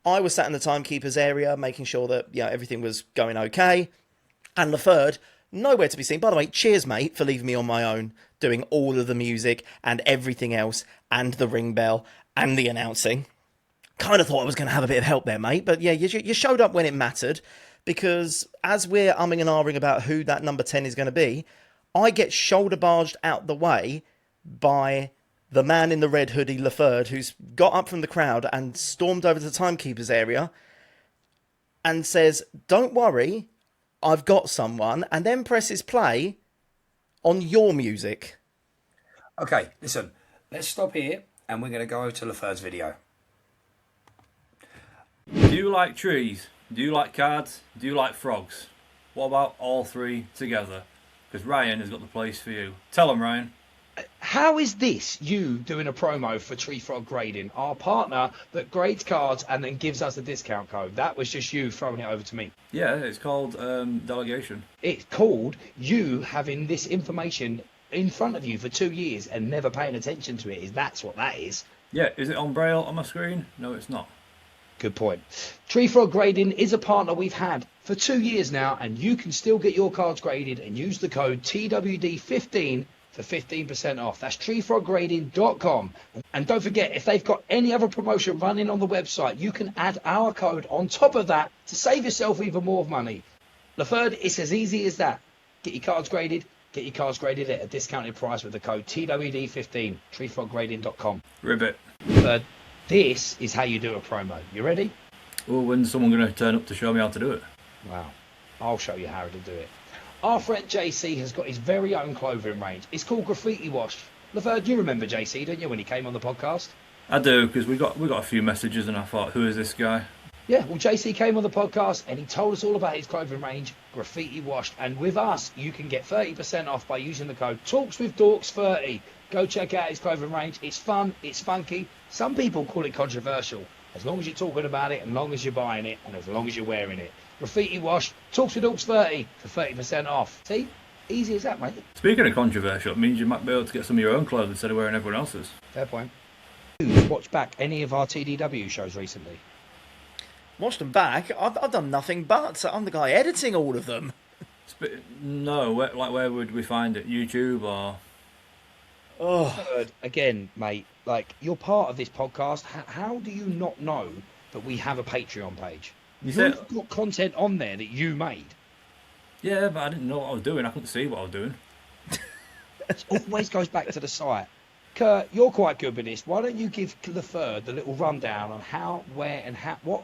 I was sat in the timekeepers area making sure that everything was going okay. And Laferde, nowhere to be seen. By the way, cheers, mate, for leaving me on my own, doing all of the music and everything else, and the ring bell and the announcing. Kind of thought I was going to have a bit of help there, mate. But yeah, you showed up when it mattered, because as we're umming and ahhing about who that number 10 is going to be, I get shoulder barged out the way by the man in the red hoodie, Laferde, who's got up from the crowd and stormed over to the timekeepers area and says, "Don't worry, I've got someone," and then presses play on your music. Okay, listen, let's stop here and we're going to go over to Laferde's video. Do you like trees? Do you like cards? Do you like frogs? What about all 3 together? Because Ryan has got the place for you. Tell him, Ryan. How is this you doing a promo for Tree Frog Grading, our partner that grades cards and then gives us a discount code? That was just you throwing it over to me. Yeah, it's called delegation. It's called you having this information in front of you for 2 years and never paying attention to it. That's what that is. Yeah, is it on Braille on my screen? No, it's not. Good point. Tree Frog Grading is a partner we've had for 2 years now, and you can still get your cards graded and use the code TWD15 for 15% off. That's treefroggrading.com. And don't forget, if they've got any other promotion running on the website, you can add our code on top of that to save yourself even more money. Laferde, it's as easy as that. Get your cards graded. Get your cards graded at a discounted price with the code TWD15, treefroggrading.com. Ribbit. Laferde, this is how you do a promo. You ready? Well, when's someone going to turn up to show me how to do it? Wow. I'll show you how to do it. Our friend JC has got his very own clothing range. It's called Graffiti WASHED. Laferde, you remember JC, don't you, when he came on the podcast? I do, because we got a few messages and I thought, who is this guy? Yeah, well, JC came on the podcast and he told us all about his clothing range, Graffiti WASHED. And with us, you can get 30% off by using the code TalksWithDorks30. Go check out his clothing range. It's fun, it's funky. Some people call it controversial. As long as you're talking about it, as long as you're buying it, and as long as you're wearing it. Graffiti WASHED, Talks with Dorks 30 for 30% off. See? Easy as that, mate. Speaking of controversial, it means you might be able to get some of your own clothes instead of wearing everyone else's. Fair point. Who's watched back any of our TDW shows recently? Watched them back. I've done nothing but. I'm the guy editing all of them. No, where would we find it? YouTube or? Oh, Third, again, mate, like, you're part of this podcast. How do you not know that we have a Patreon page? You've got content on there that you made. Yeah, but I didn't know what I was doing. I couldn't see what I was doing. It always goes back to the site. Kurt, you're quite good with this. Why don't you give Laferde the little rundown on how, where, and what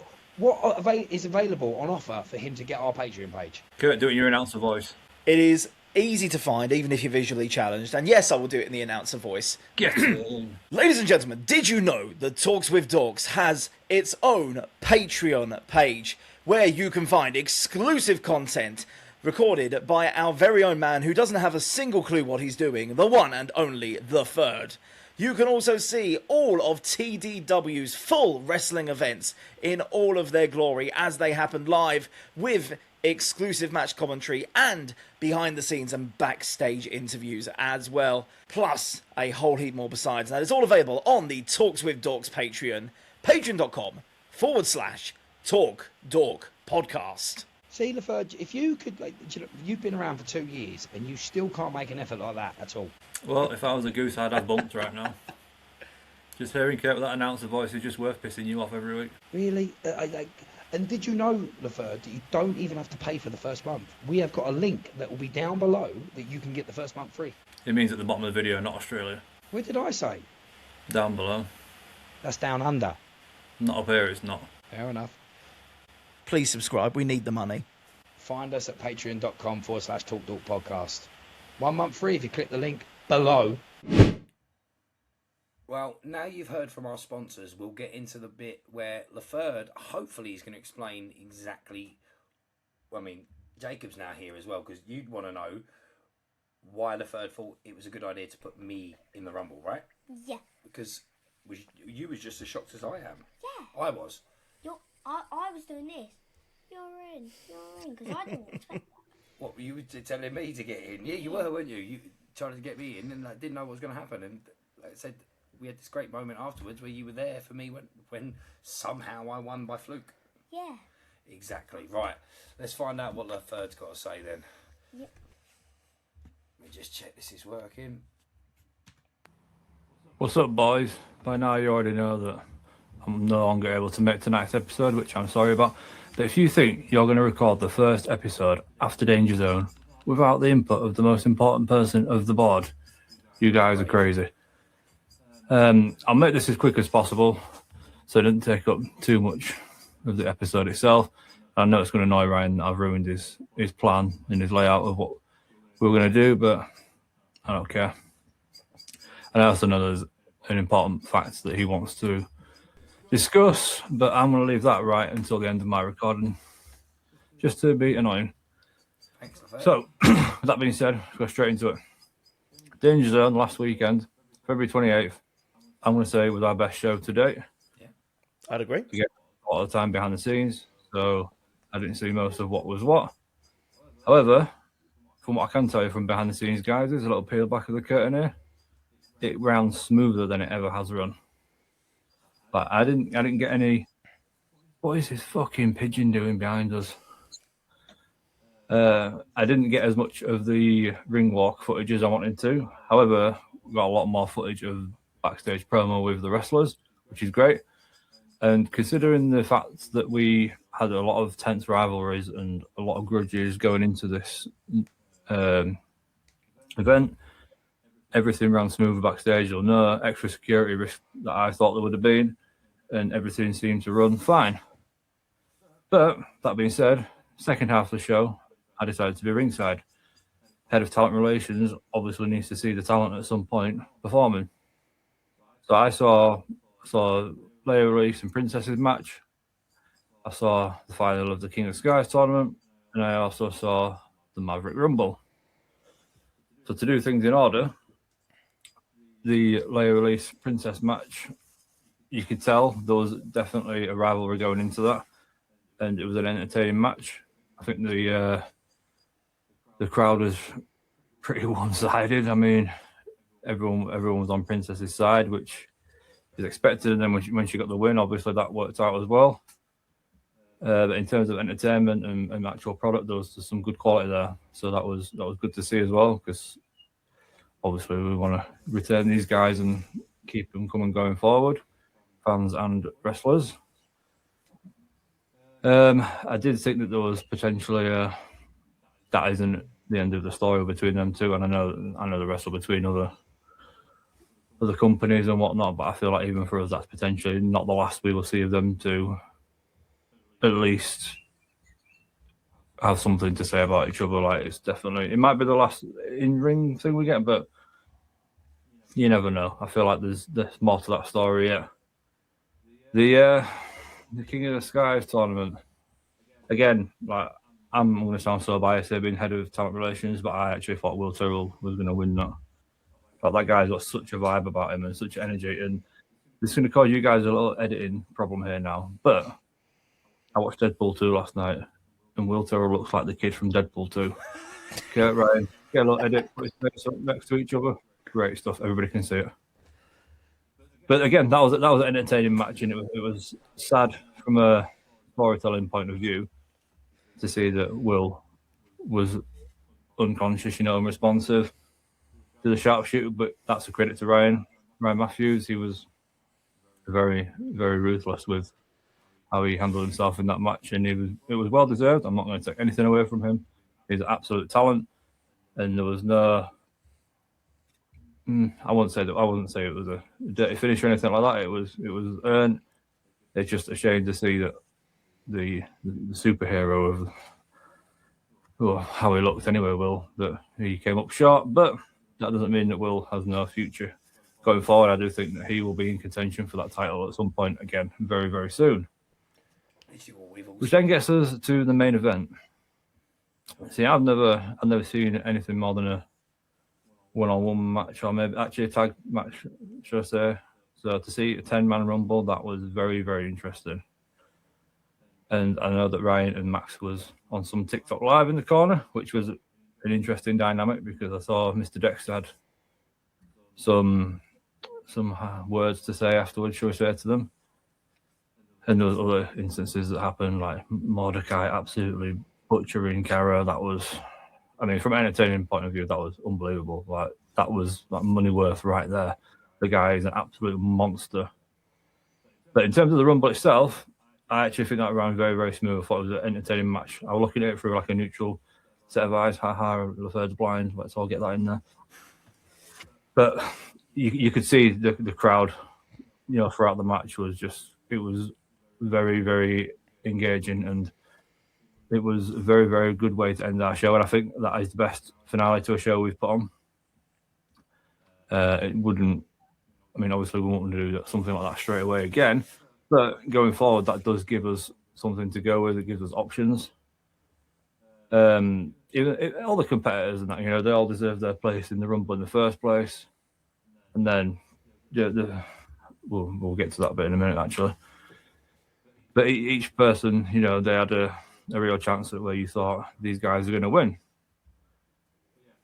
is available on offer for him to get our Patreon page? Kurt, do it in your announcer voice. it is easy to find, even if you're visually challenged. And yes, I will do it in the announcer voice. Get in. Ladies and gentlemen, did you know that Talks with Dorks has its own Patreon page where you can find exclusive content recorded by our very own man who doesn't have a single clue what he's doing, the one and only Laferde. You can also see all of TDW's full wrestling events in all of their glory as they happen live, with exclusive match commentary and behind the scenes and backstage interviews as well, plus a whole heap more besides. That is all available on the Talks with Dorks Patreon, patreon.com/TalkDorkPodcast. See, Laferde, if you could, like, you've been around for 2 years and you still can't make an effort like that at all. Well, if I was a goose, I'd have bumps right now. Just hearing Kurt with that announcer voice is just worth pissing you off every week. Really? And did you know, Laferde, that you don't even have to pay for the first month? We have got a link that will be down below that you can get the first month free. It means at the bottom of the video, not Australia. What did I say? Down below. That's down under. Not up here, it's not. Fair enough. Please subscribe, we need the money. Find us at patreon.com/TalkDorkPodcast. 1 month free if you click the link below. Well, now you've heard from our sponsors, we'll get into the bit where Laferde, hopefully, is going to explain exactly. Well, I mean, Jacob's now here as well, because you'd want to know why Laferde thought it was a good idea to put me in the Rumble, right? Yeah. Because you was just as shocked as I am. Yeah. I was. I was doing this. You're in, because I didn't expect that. What, you were telling me to get in? Yeah, you were, weren't you? You trying to get me in, and I didn't know what was going to happen. And like I said, we had this great moment afterwards where you were there for me when somehow I won by fluke. Yeah. Exactly. Right. Let's find out what Laferde's got to say then. Yep. Let me just check this is working. What's up, boys? By now you already know that I'm no longer able to make tonight's episode, which I'm sorry about. But if you think you're going to record the first episode after Danger Zone without the input of the most important person of the board, you guys are crazy. I'll make this as quick as possible so it doesn't take up too much of the episode itself. I know it's going to annoy Ryan that I've ruined his plan and his layout of what we were going to do, but I don't care. And I also know there's an important fact that he wants to discuss, but I'm going to leave that right until the end of my recording, just to be annoying. Thanks, Laferde. So, with that being said, let's go straight into it. Danger Zone last weekend, February 28th, I'm going to say was our best show to date. Yeah. I'd agree. We get a lot of time behind the scenes, so I didn't see most of what was what. However, from what I can tell you from behind the scenes, guys, there's a little peel back of the curtain here. It ran smoother than it ever has run. But I didn't get any. What is this fucking pigeon doing behind us? I didn't get as much of the ring walk footage as I wanted to. However, we got a lot more footage of backstage promo with the wrestlers, which is great. And considering the fact that we had a lot of tense rivalries and a lot of grudges going into this event, everything ran smooth backstage. There was no extra security risk that I thought there would have been, and everything seemed to run fine. But that being said, second half of the show, I decided to be ringside. Head of talent relations obviously needs to see the talent at some point performing. So I saw Leia Release and Princess's match. I saw the final of the King of Skies tournament, and I also saw the Maverick Rumble. So to do things in order, the Leia Release Princess match, you could tell there was definitely a rivalry going into that, and it was an entertaining match. I think the crowd was pretty one-sided. I mean, everyone was on Princess's side, which is expected. And then when she got the win, obviously that worked out as well. But in terms of entertainment and actual product, there was some good quality there. So that was good to see as well, because obviously we want to retain these guys and keep them going forward, fans and wrestlers. I did think that there was potentially that isn't the end of the story between them two, and I know the wrestle between other companies and whatnot, but I feel like even for us, that's potentially not the last we will see of them to at least have something to say about each other. Like, it might be the last in-ring thing we get, but you never know. I feel like there's more to that story yet. The King of the Skies tournament, again, like, I'm going to sound so biased here being head of talent relations, but I actually thought Will Turrell was going to win that. But that guy's got such a vibe about him and such energy, and this is going to cause you guys a little editing problem here now, but I watched Deadpool 2 last night, and Will Turrell looks like the kid from Deadpool 2. Kurt Ryan, get a little edit, put his face up next to each other. Great stuff. Everybody can see it. But again, that was an entertaining match, and it was sad from a storytelling point of view to see that Will was unconscious, and responsive to the sharpshooter. But that's a credit to Ryan Matthews. He was very, very ruthless with how he handled himself in that match, and it was well deserved. I'm not going to take anything away from him. He's an absolute talent, and there was no. I wouldn't say it was a dirty finish or anything like that. It was earned. It's just a shame to see that the superhero of how he looked anyway, Will, that he came up short. But that doesn't mean that Will has no future going forward. I do think that he will be in contention for that title at some point again, very, very soon. Which then gets us to the main event. See, I've never seen anything more than a one-on-one match, or maybe actually a tag match, should I say. So to see a 10-man rumble, that was very, very interesting. And I know that Ryan and Max was on some TikTok live in the corner, which was an interesting dynamic, because I saw Mr. Dexter had some words to say afterwards, shall we say, to them. And there was other instances that happened, like Mordecai absolutely butchering Kara. That was, I mean, from an entertaining point of view, that was unbelievable. Like, that was like money worth right there. The guy is an absolute monster. But in terms of the rumble itself, I actually think that ran very, very smooth. I thought it was an entertaining match. I was looking at it through like a neutral set of eyes. Haha, Laferde's blind. Let's all get that in there. But you could see the crowd, throughout the match it was very, very engaging, and it was a very, very good way to end our show. And I think that is the best finale to a show we've put on. It wouldn't, obviously we won't do something like that straight away again, but going forward, that does give us something to go with. It gives us options. All the competitors and that, they all deserve their place in the Rumble in the first place. And then we'll get to that bit in a minute, actually. But each person, they had a real chance at where you thought these guys are going to win.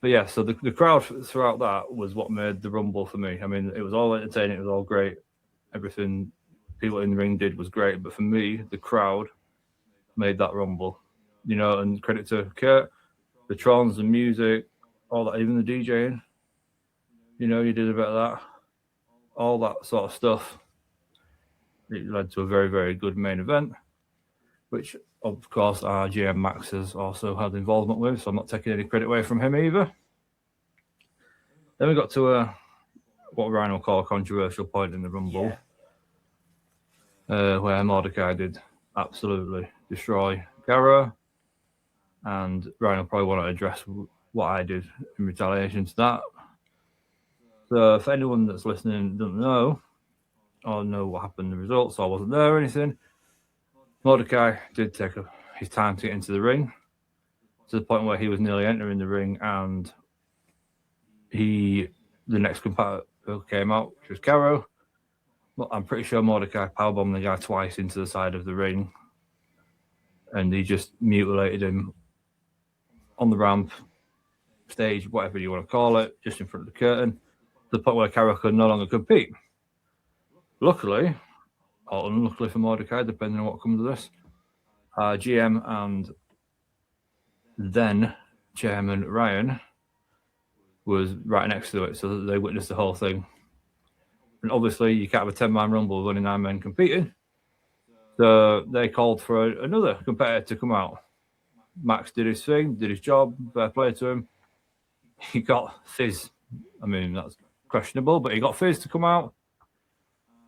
But yeah, so the crowd throughout that was what made the Rumble for me. It was all entertaining, it was all great. Everything people in the ring did was great. But for me, the crowd made that Rumble. And credit to Kurt, the Trons, the music, all that, even the DJing. You did a bit of that. All that sort of stuff. It led to a very, very good main event, which, of course, our GM Max has also had involvement with, so I'm not taking any credit away from him either. Then we got to what Ryan will call a controversial point in the Rumble, where Mordecai did absolutely destroy Gara, and Ryan will probably want to address what I did in retaliation to that. So if anyone that's listening doesn't know, or know what happened, the results, or wasn't there or anything, Mordecai did take his time to get into the ring, to the point where he was nearly entering the ring, and the next competitor came out, which was Caro. Well, I'm pretty sure Mordecai powerbombed the guy twice into the side of the ring, and he just mutilated him on the ramp, stage, whatever you want to call it, just in front of the curtain, to the point where Carol could no longer compete. Luckily, or unluckily for Mordecai, depending on what comes of this, GM and then Chairman Ryan was right next to it, so that they witnessed the whole thing. And obviously, you can't have a 10-man rumble with only 9 men competing. So they called for another competitor to come out. Max did his thing, did his job, fair play to him. He got Fizz. I mean, that's questionable, but he got Fizz to come out.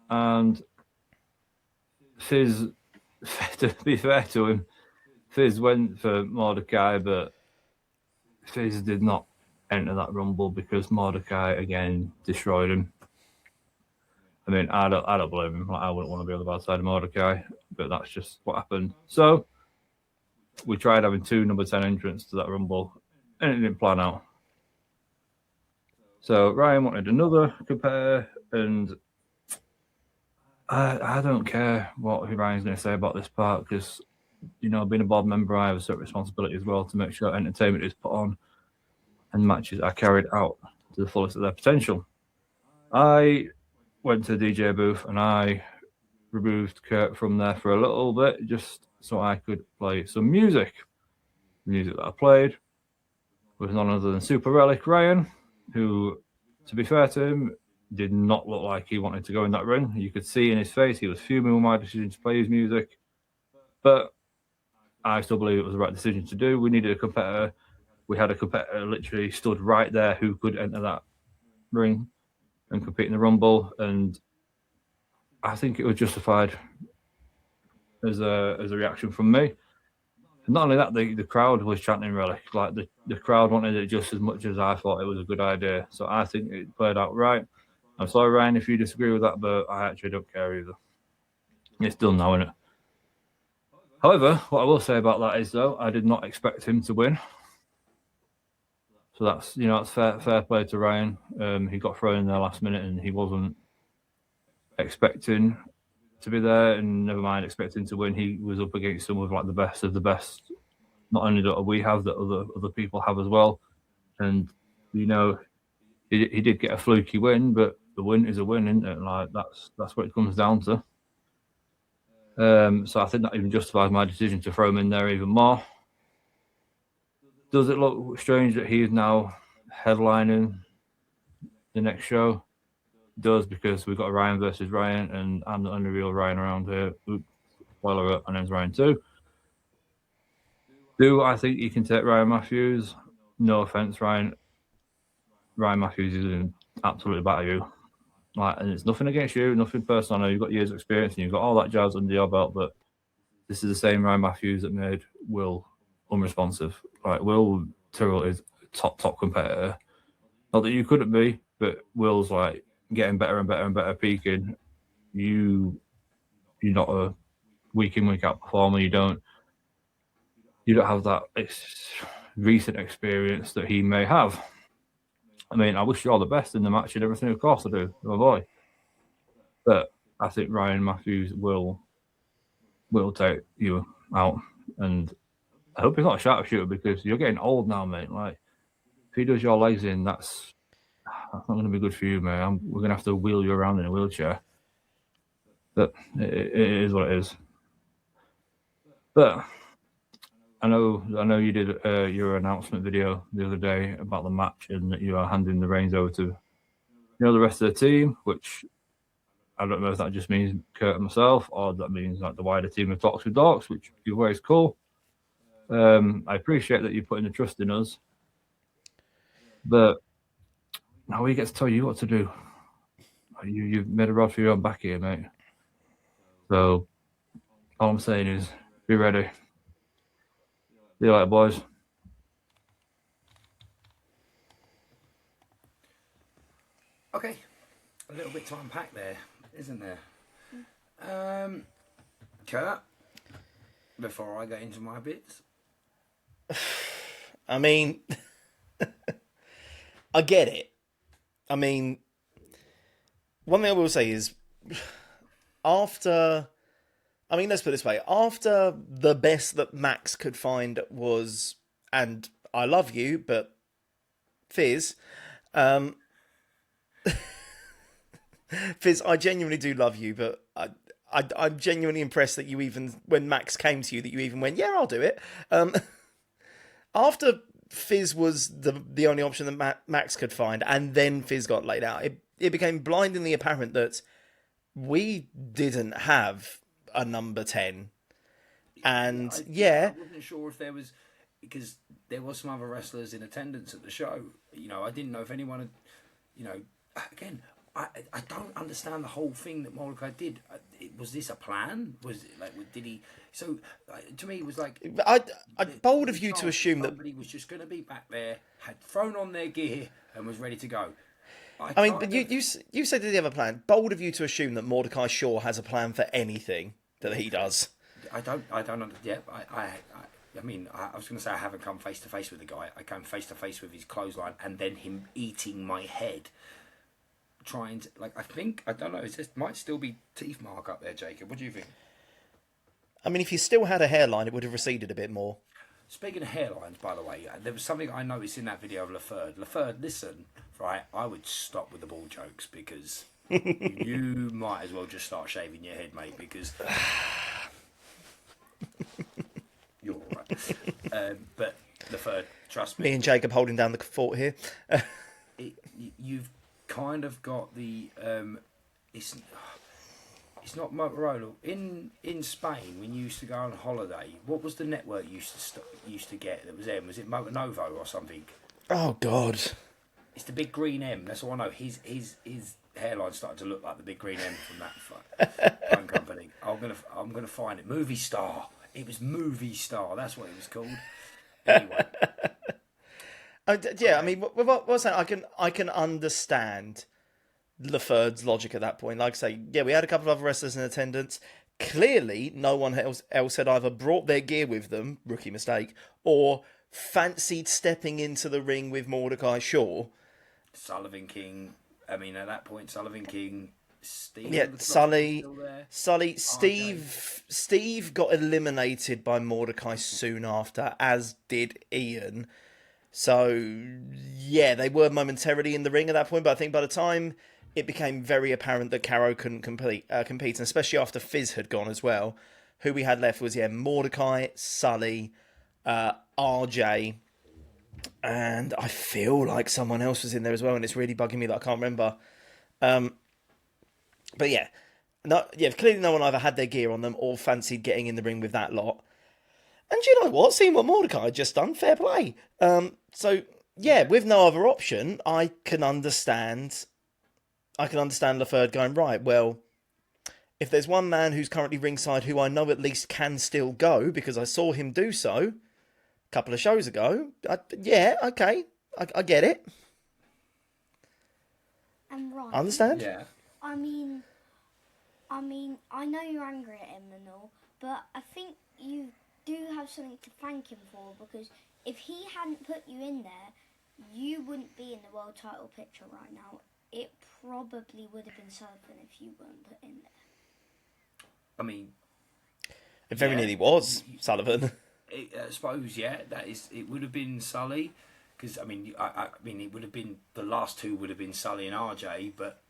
And Fizz, to be fair to him, Fizz went for Mordecai, but Fizz did not enter that rumble because Mordecai again destroyed him. I mean, I don't blame him. Like, I wouldn't want to be on the bad side of Mordecai, but that's just what happened. So we tried having 2 number 10 entrants to that rumble, and it didn't plan out. So Ryan wanted another competitor, and I don't care what Ryan's going to say about this part, because, you know, being a board member, I have a certain responsibility as well to make sure entertainment is put on and matches are carried out to the fullest of their potential. I went to the DJ booth and I removed Kurt from there for a little bit just so I could play some music. The music that I played was none other than Super Relic Ryan, who, to be fair to him, did not look like he wanted to go in that ring. You could see in his face he was fuming with my decision to play his music. But I still believe it was the right decision to do. We needed a competitor. We had a competitor literally stood right there who could enter that ring and compete in the Rumble, and I think it was justified as a reaction from me. And not only that, the crowd was chanting Relic. Like the crowd wanted it just as much as I thought it was a good idea. So I think it played out right. I'm sorry, Ryan, if you disagree with that, but I actually don't care either. It's done now, isn't it? However, what I will say about that is, though, I did not expect him to win. So that's fair play to Ryan. He got thrown in there last minute, and he wasn't expecting to be there, and never mind expecting to win. He was up against some of like the best of the best, not only that we have, that other people have as well. And you know, he did get a fluky win, but the win is a win, isn't it? Like that's what it comes down to. So I think that even justifies my decision to throw him in there even more. Does it look strange that he is now headlining the next show? It does, because we've got Ryan versus Ryan, and I'm the only real Ryan around here. Oops, spoiler alert, my name's Ryan too. Do I think you can take Ryan Matthews? No offense, Ryan. Ryan Matthews is an absolutely batter you. Like, and it's nothing against you, nothing personal. I know you've got years of experience and you've got all that jazz under your belt, but this is the same Ryan Matthews that made Will unresponsive. Like, Will Tyrrell is a top competitor. Not that you couldn't be, but Will's like getting better and better and better, peaking. You're not a week in, week out performer. You don't have that recent experience that he may have. I mean, I wish you all the best in the match and everything. Of course I do, my boy. But I think Ryan Matthews will take you out, and I hope he's not a sharpshooter, because you're getting old now, mate. Like, if he does your legs in, that's not going to be good for you, man. We're going to have to wheel you around in a wheelchair. But it is what it is. But I know you did your announcement video the other day about the match, and that you are handing the reins over to the rest of the team, which I don't know if that just means Kurt and myself, or that means like the wider team of Talks with Dorks, which either way is cool. I appreciate that you're putting the trust in us, but now we get to tell you what to do. You've made a rod for your own back here, mate. So all I'm saying is, be ready. See you later, boys. Okay, a little bit to unpack there, isn't there? Kurt, before I get into my bits. I mean, I get it. I mean, one thing I will say is, let's put it this way, after the best that Max could find was, and I love you, but Fizz, Fizz, I genuinely do love you, but I'm genuinely impressed that you even, when Max came to you, that you even went, yeah, I'll do it. After Fizz was the only option that Max could find, and then Fizz got laid out, it became blindingly apparent that we didn't have a number 10. And I wasn't sure if there was, because there was some other wrestlers in attendance at the show. I didn't know if anyone had, again, I don't understand the whole thing that Mordecai did. Was this a plan? Was it like, did he? So to me, it was like I'm bold of you to assume that somebody was just going to be back there, had thrown on their gear, and was ready to go. I mean, but you said that they have a plan. Bold of you to assume that Mordecai Shaw has a plan for anything that he does. I don't. Yeah, I mean, I was going to say I haven't come face to face with the guy. I came face to face with his clothesline, and then him eating my head. Trying to, I don't know. It just might still be teeth mark up there, Jacob. What do you think? I mean, if you still had a hairline, it would have receded a bit more. Speaking of hairlines, by the way, there was something I noticed in that video of Laferde. Laferde, listen, right? I would stop with the ball jokes because you might as well just start shaving your head, mate. Because you're all right. But Laferde, trust me. Me and Jacob holding down the fort here. You've kind of got the it's not Motorola in Spain when you used to go on holiday. What was the network you used to get that was them? Was it Motonovo or something? Oh God! It's the big green M. That's all I know. His hairline started to look like the big green M from that phone company. I'm gonna find it. Movie Star. It was Movie Star. That's what it was called. Anyway. Yeah, I mean, what's that? I can understand Laferde's logic at that point. Like I say, yeah, we had a couple of other wrestlers in attendance. Clearly, no one else had either brought their gear with them, rookie mistake, or fancied stepping into the ring with Mordecai Shaw. Sullivan King. I mean, at that point, Sullivan King, Steve. Yeah, Sully, Steve got eliminated by Mordecai soon after, as did Ian. So, yeah, they were momentarily in the ring at that point, but I think by the time it became very apparent that Caro couldn't compete, and especially after Fizz had gone as well, who we had left was, Mordecai, Sully, RJ, and I feel like someone else was in there as well, and it's really bugging me that I can't remember. But yeah, clearly no one either had their gear on them or fancied getting in the ring with that lot. And you know what? Seeing what Mordecai had just done, fair play. So yeah, with no other option, I can understand Laferde going, right, well, if there's one man who's currently ringside who I know at least can still go because I saw him do so a couple of shows ago, okay, I get it. And right. I understand. Yeah. I mean, I know you're angry at him and all, but I think you do have something to thank him for, because if he hadn't put you in there, you wouldn't be in the world title picture right now. It probably would have been Sullivan if you weren't put in there. I mean, It very nearly was Sullivan. I suppose, it would have been Sully, because I mean, it would have been, the last two would have been Sully and RJ, but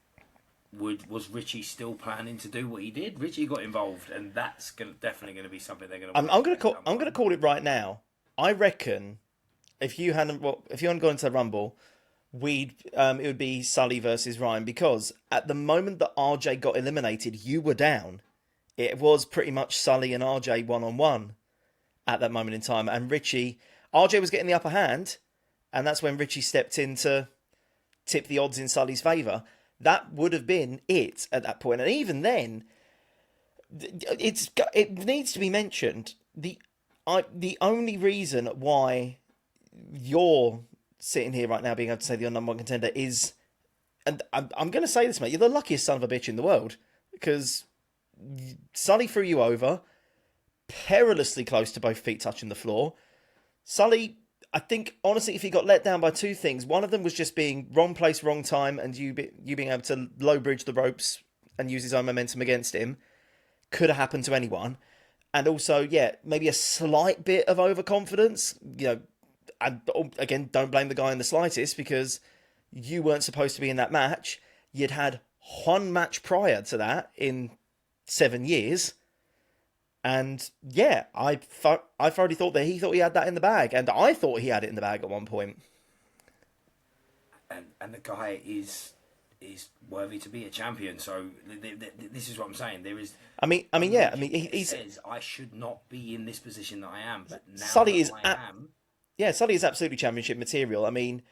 was Richie still planning to do what he did? Richie got involved, and that's definitely going to be something they're going to. I'm going to call it right now. I reckon if you hadn't gone into the Rumble, it would be Sully versus Ryan, because at the moment that RJ got eliminated, you were down. It was pretty much Sully and RJ 1-on-1 at that moment in time, and RJ was getting the upper hand, and that's when Richie stepped in to tip the odds in Sully's favour. That would have been it at that point. And even then, it needs to be mentioned. The only reason why you're sitting here right now being able to say the number one contender is, and I'm going to say this, mate, you're the luckiest son of a bitch in the world, because Sully threw you over, perilously close to both feet touching the floor. Sully, I think, honestly, if he got let down by two things, one of them was just being wrong place, wrong time, and you being able to low bridge the ropes and use his own momentum against him. Could have happened to anyone. And also, maybe a slight bit of overconfidence. and again, don't blame the guy in the slightest, because you weren't supposed to be in that match. You'd had one match prior to that in 7 years. And yeah, I thoroughly thought that he thought he had that in the bag, and I thought he had it in the bag at one point. And the guy is worthy to be a champion. So this is what I'm saying. There is. I mean, yeah. I mean, he says I should not be in this position that I am, but now Sully that is I am. Yeah, Sully is absolutely championship material. I mean,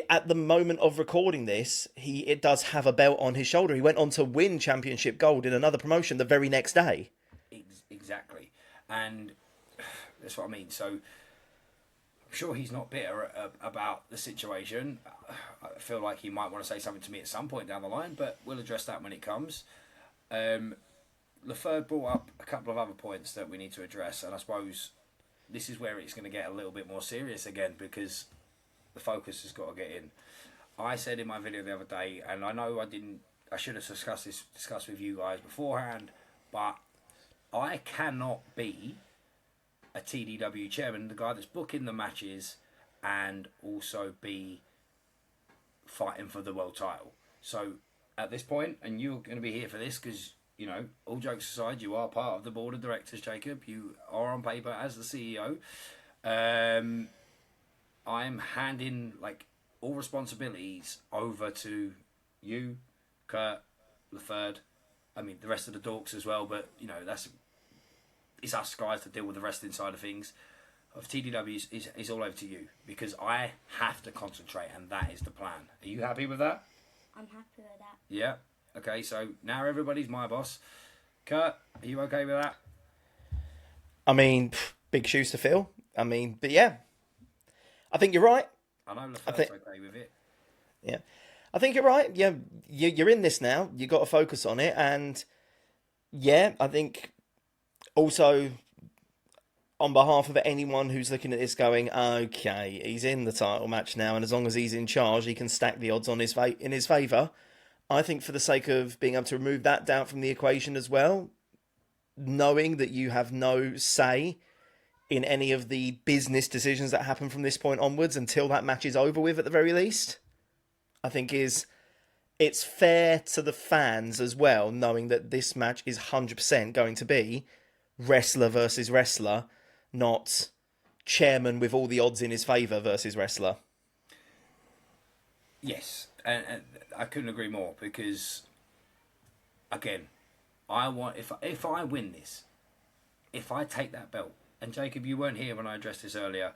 at the moment of recording this, it does have a belt on his shoulder. He went on to win championship gold in another promotion the very next day. Exactly, and that's what I mean. So I'm sure he's not bitter about the situation. I feel like he might want to say something to me at some point down the line, but we'll address that when it comes. Laferde brought up a couple of other points that we need to address, and I suppose this is where it's going to get a little bit more serious again, because the focus has got to get in. I said in my video the other day, and I know I should have discussed with you guys beforehand, but I cannot be a TDW chairman, the guy that's booking the matches, and also be fighting for the world title. So at this point, and you're going to be here for this because, you know, all jokes aside, you are part of the board of directors, Jacob. You are on paper as the CEO. I'm handing like all responsibilities over to you, Kurt, Laferde. I mean, the rest of the Dorks as well, but you know, it's us guys to deal with the wrestling side of things. Of TDW is all over to you, because I have to concentrate, and that is the plan. Are you happy with that? I'm happy with that. Yeah. Okay, so now everybody's my boss. Kurt, are you okay with that? I mean, big shoes to fill. I mean, but yeah, I think you're right. I know Laferde's okay with it. Yeah, I think you're right. Yeah, you're in this now. You got to focus on it, and yeah, I think also on behalf of anyone who's looking at this going, okay, he's in the title match now, and as long as he's in charge, he can stack the odds on in his favour. I think for the sake of being able to remove that doubt from the equation as well, knowing that you have no say in any of the business decisions that happen from this point onwards until that match is over with at the very least, I think it's fair to the fans as well, knowing that this match is 100% going to be wrestler versus wrestler, not chairman with all the odds in his favour versus wrestler. Yes, and I couldn't agree more, because again, I want if I win this, if I take that belt, and Jacob, you weren't here when I addressed this earlier,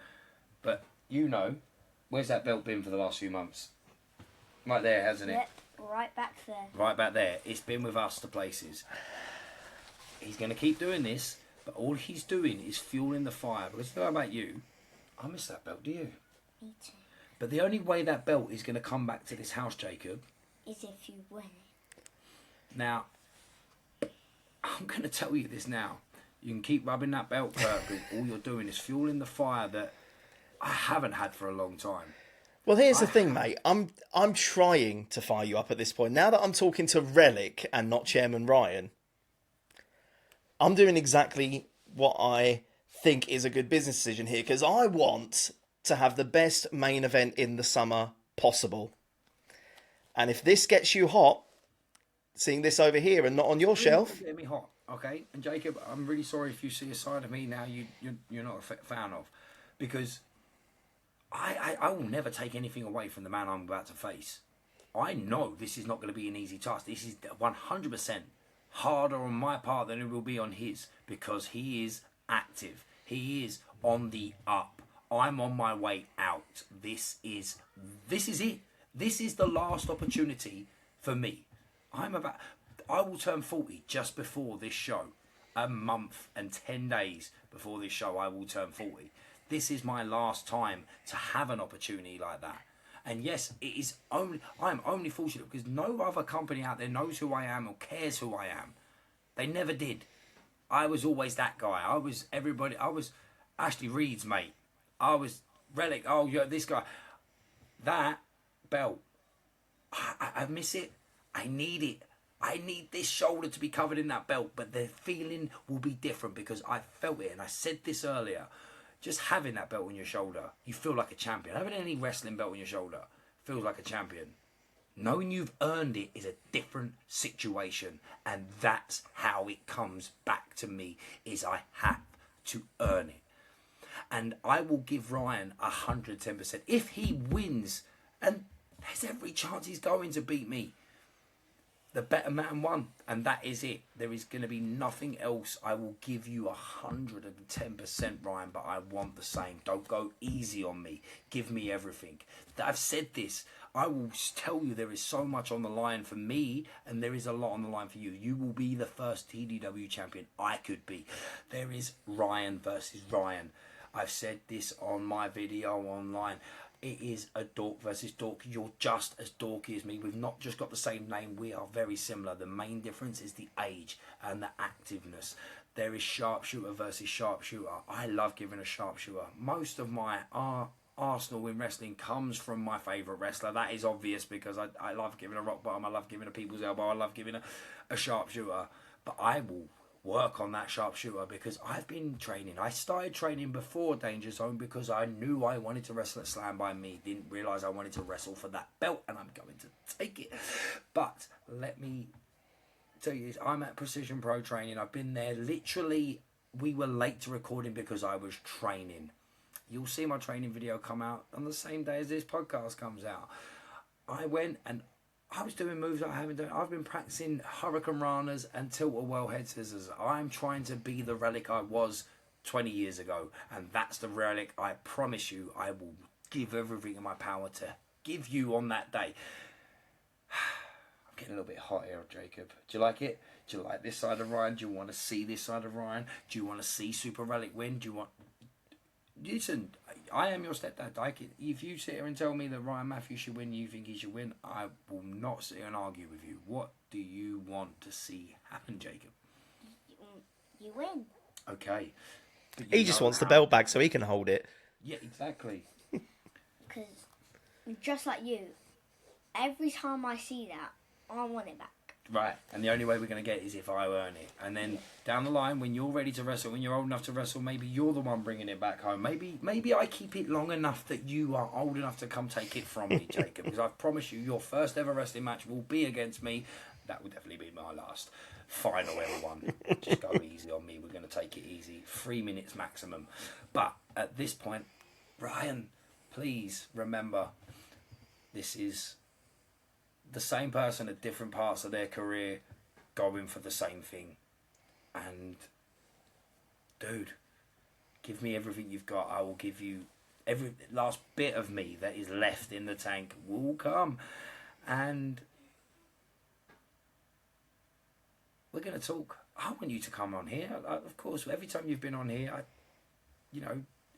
but you know, where's that belt been for the last few months? Right there, hasn't it? Yep, right back there. Right back there. It's been with us to places. He's going to keep doing this, but all he's doing is fueling the fire. Because I don't know about you, I miss that belt, do you? Me too. But the only way that belt is going to come back to this house, Jacob, Is if you win it. now, I'm going to tell you this now. You can keep rubbing that belt, Kurt, because all you're doing is fueling the fire that I haven't had for a long time. Well, here's the thing, mate. I'm trying to fire you up at this point. Now that I'm talking to Relic and not Chairman Ryan, I'm doing exactly what I think is a good business decision here, because I want to have the best main event in the summer possible. And if this gets you hot, seeing this over here and not on your shelf... Get me hot, okay? And Jacob, I'm really sorry if you see a side of me now you're not a fan of, because I will never take anything away from the man I'm about to face. I know this is not going to be an easy task. This is 100% harder on my part than it will be on his, because he is active. He is on the up. I'm on my way out. This is it. This is the last opportunity for me. I will turn 40 just before this show. A month and 10 days before this show, I will turn 40. This is my last time to have an opportunity like that. And yes, I'm only fortunate because no other company out there knows who I am or cares who I am. They never did. I was always that guy. I was Ashley Reed's mate. I was Relic. Oh, yeah, this guy. That belt, I miss it. I need it. I need this shoulder to be covered in that belt, but the feeling will be different because I felt it, and I said this earlier. Just having that belt on your shoulder, you feel like a champion. Having any wrestling belt on your shoulder feels like a champion. Knowing you've earned it is a different situation, and that's how it comes back to me, is I have to earn it. And I will give Ryan 110%. If he wins, and there's every chance he's going to beat me, the better man won, and that is it. There is going to be nothing else. I will give you 110%, Ryan, but I want the same. Don't go easy on me. Give me everything. I've said this. I will tell you there is so much on the line for me, and there is a lot on the line for you. You will be the first TDW champion I could be. There is Ryan versus Ryan. I've said this on my video online. It is a dork versus dork. You're just as dorky as me. We've not just got the same name. We are very similar. The main difference is the age and the activeness. There is sharpshooter versus sharpshooter. I love giving a sharpshooter. Most of my arsenal in wrestling comes from my favourite wrestler. That is obvious because I love giving a rock bottom. I love giving a people's elbow. I love giving a sharpshooter. But I will work on that sharpshooter because I've been training. I started training before Danger Zone because I knew I wanted to wrestle at Slam by Me. Didn't realise I wanted to wrestle for that belt, and I'm going to take it. But let me tell you this, I'm at Precision Pro Training. I've been there literally, we were late to recording because I was training. You'll see my training video come out on the same day as this podcast comes out. I went and I was doing moves I haven't done. I've been practicing Hurricane Ranas and Tilt-A-Whirl head scissors. I'm trying to be the relic I was 20 years ago. And that's the relic I promise you I will give everything in my power to give you on that day. I'm getting a little bit hot here, Jacob. Do you like it? Do you like this side of Ryan? Do you want to see this side of Ryan? Do you want to see Super Relic win? Do you want... Listen, I am your stepdad. If you sit here and tell me that Ryan Matthews should win, you think he should win, I will not sit here and argue with you. What do you want to see happen, Jacob? You win. Okay. He just wants the belt back so he can hold it. Yeah, exactly. Because, just like you, every time I see that, I want it back. Right, and the only way we're going to get it is if I earn it. And then down the line, when you're ready to wrestle, when you're old enough to wrestle, maybe you're the one bringing it back home. Maybe I keep it long enough that you are old enough to come take it from me, Jacob. Because I promise you, your first ever wrestling match will be against me. That will definitely be my last. Final ever one. Just go easy on me. We're going to take it easy. 3 minutes maximum. But at this point, Ryan, please remember, this is the same person at different parts of their career going for the same thing. And dude, give me everything you've got. I will give you every last bit of me that is left in the tank will come. And we're going to talk. I want you to come on here. Of course, every time you've been on here,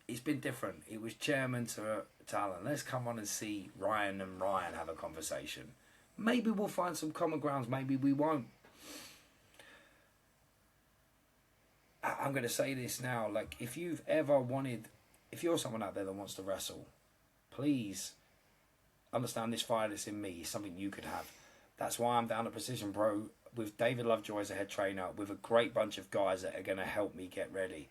it's been different. It was chairman to Alan. Let's come on and see Ryan and Ryan have a conversation. Maybe we'll find some common grounds. Maybe we won't. I'm going to say this now. Like, if you've ever wanted... If you're someone out there that wants to wrestle, please understand this fire that's in me is something you could have. That's why I'm down at Precision Pro with David Lovejoy as a head trainer, with a great bunch of guys that are going to help me get ready.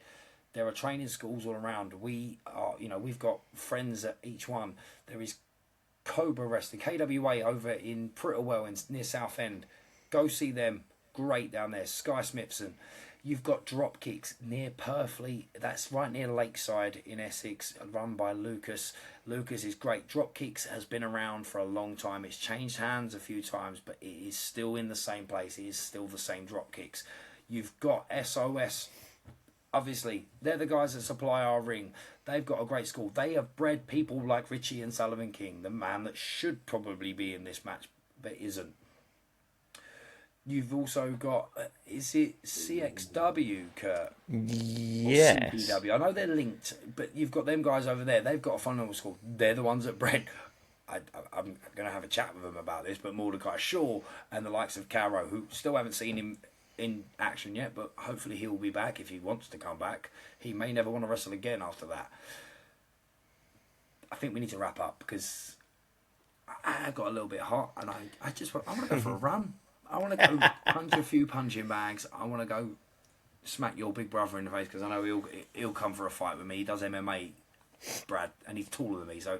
There are training schools all around. We are, we've got friends at each one. There is Cobra Wrestling, KWA over in Prittlewell near Southend. Go see them. Great down there. Sky Smithson. You've got Drop Kicks near Purfleet. That's right near Lakeside in Essex, run by Lucas. Lucas is great. Drop Kicks has been around for a long time. It's changed hands a few times, but it is still in the same place. It is still the same Drop Kicks. You've got SOS. Obviously, they're the guys that supply our ring. They've got a great school. They have bred people like Richie and Sullivan King, the man that should probably be in this match, but isn't. You've also got, is it CXW, Kurt? Yes. CPW. I know they're linked, but you've got them guys over there. They've got a phenomenal school. They're the ones that bred. I'm going to have a chat with them about this, but Mordecai Shaw and the likes of Caro, who still haven't seen him in action yet, but hopefully he will be back if he wants to come back. He may never want to wrestle again after that. I think we need to wrap up because I got a little bit hot and I want to go for a run. I want to go punch a few punching bags. I want to go smack your big brother in the face, because I know he'll come for a fight with me. He does MMA, Brad, and he's taller than me, so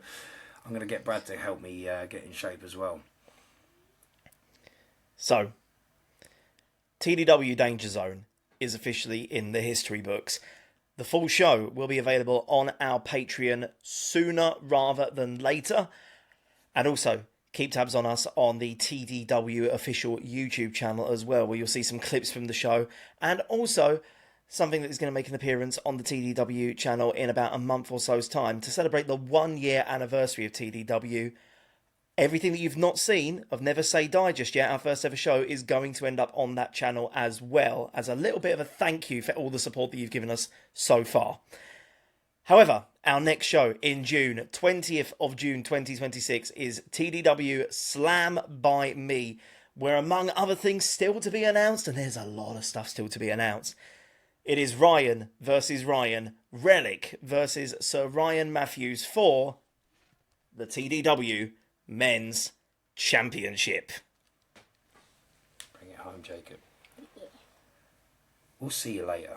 I'm going to get Brad to help me get in shape as well. So, TDW Danger Zone is officially in the history books. The full show will be available on our Patreon sooner rather than later. And also, keep tabs on us on the TDW official YouTube channel as well, where you'll see some clips from the show. And also, something that is going to make an appearance on the TDW channel in about a month or so's time to celebrate the 1 year anniversary of TDW. Everything that you've not seen of Never Say Die just yet, our first ever show, is going to end up on that channel as well, as a little bit of a thank you for all the support that you've given us so far. However, our next show in June, 20th of June 2026, is TDW Slam by Me, where among other things still to be announced, and there's a lot of stuff still to be announced, it is Ryan versus Ryan, Relic versus Sir Ryan Matthews for the TDW Men's Championship. Bring it home, Jacob. We'll see you later.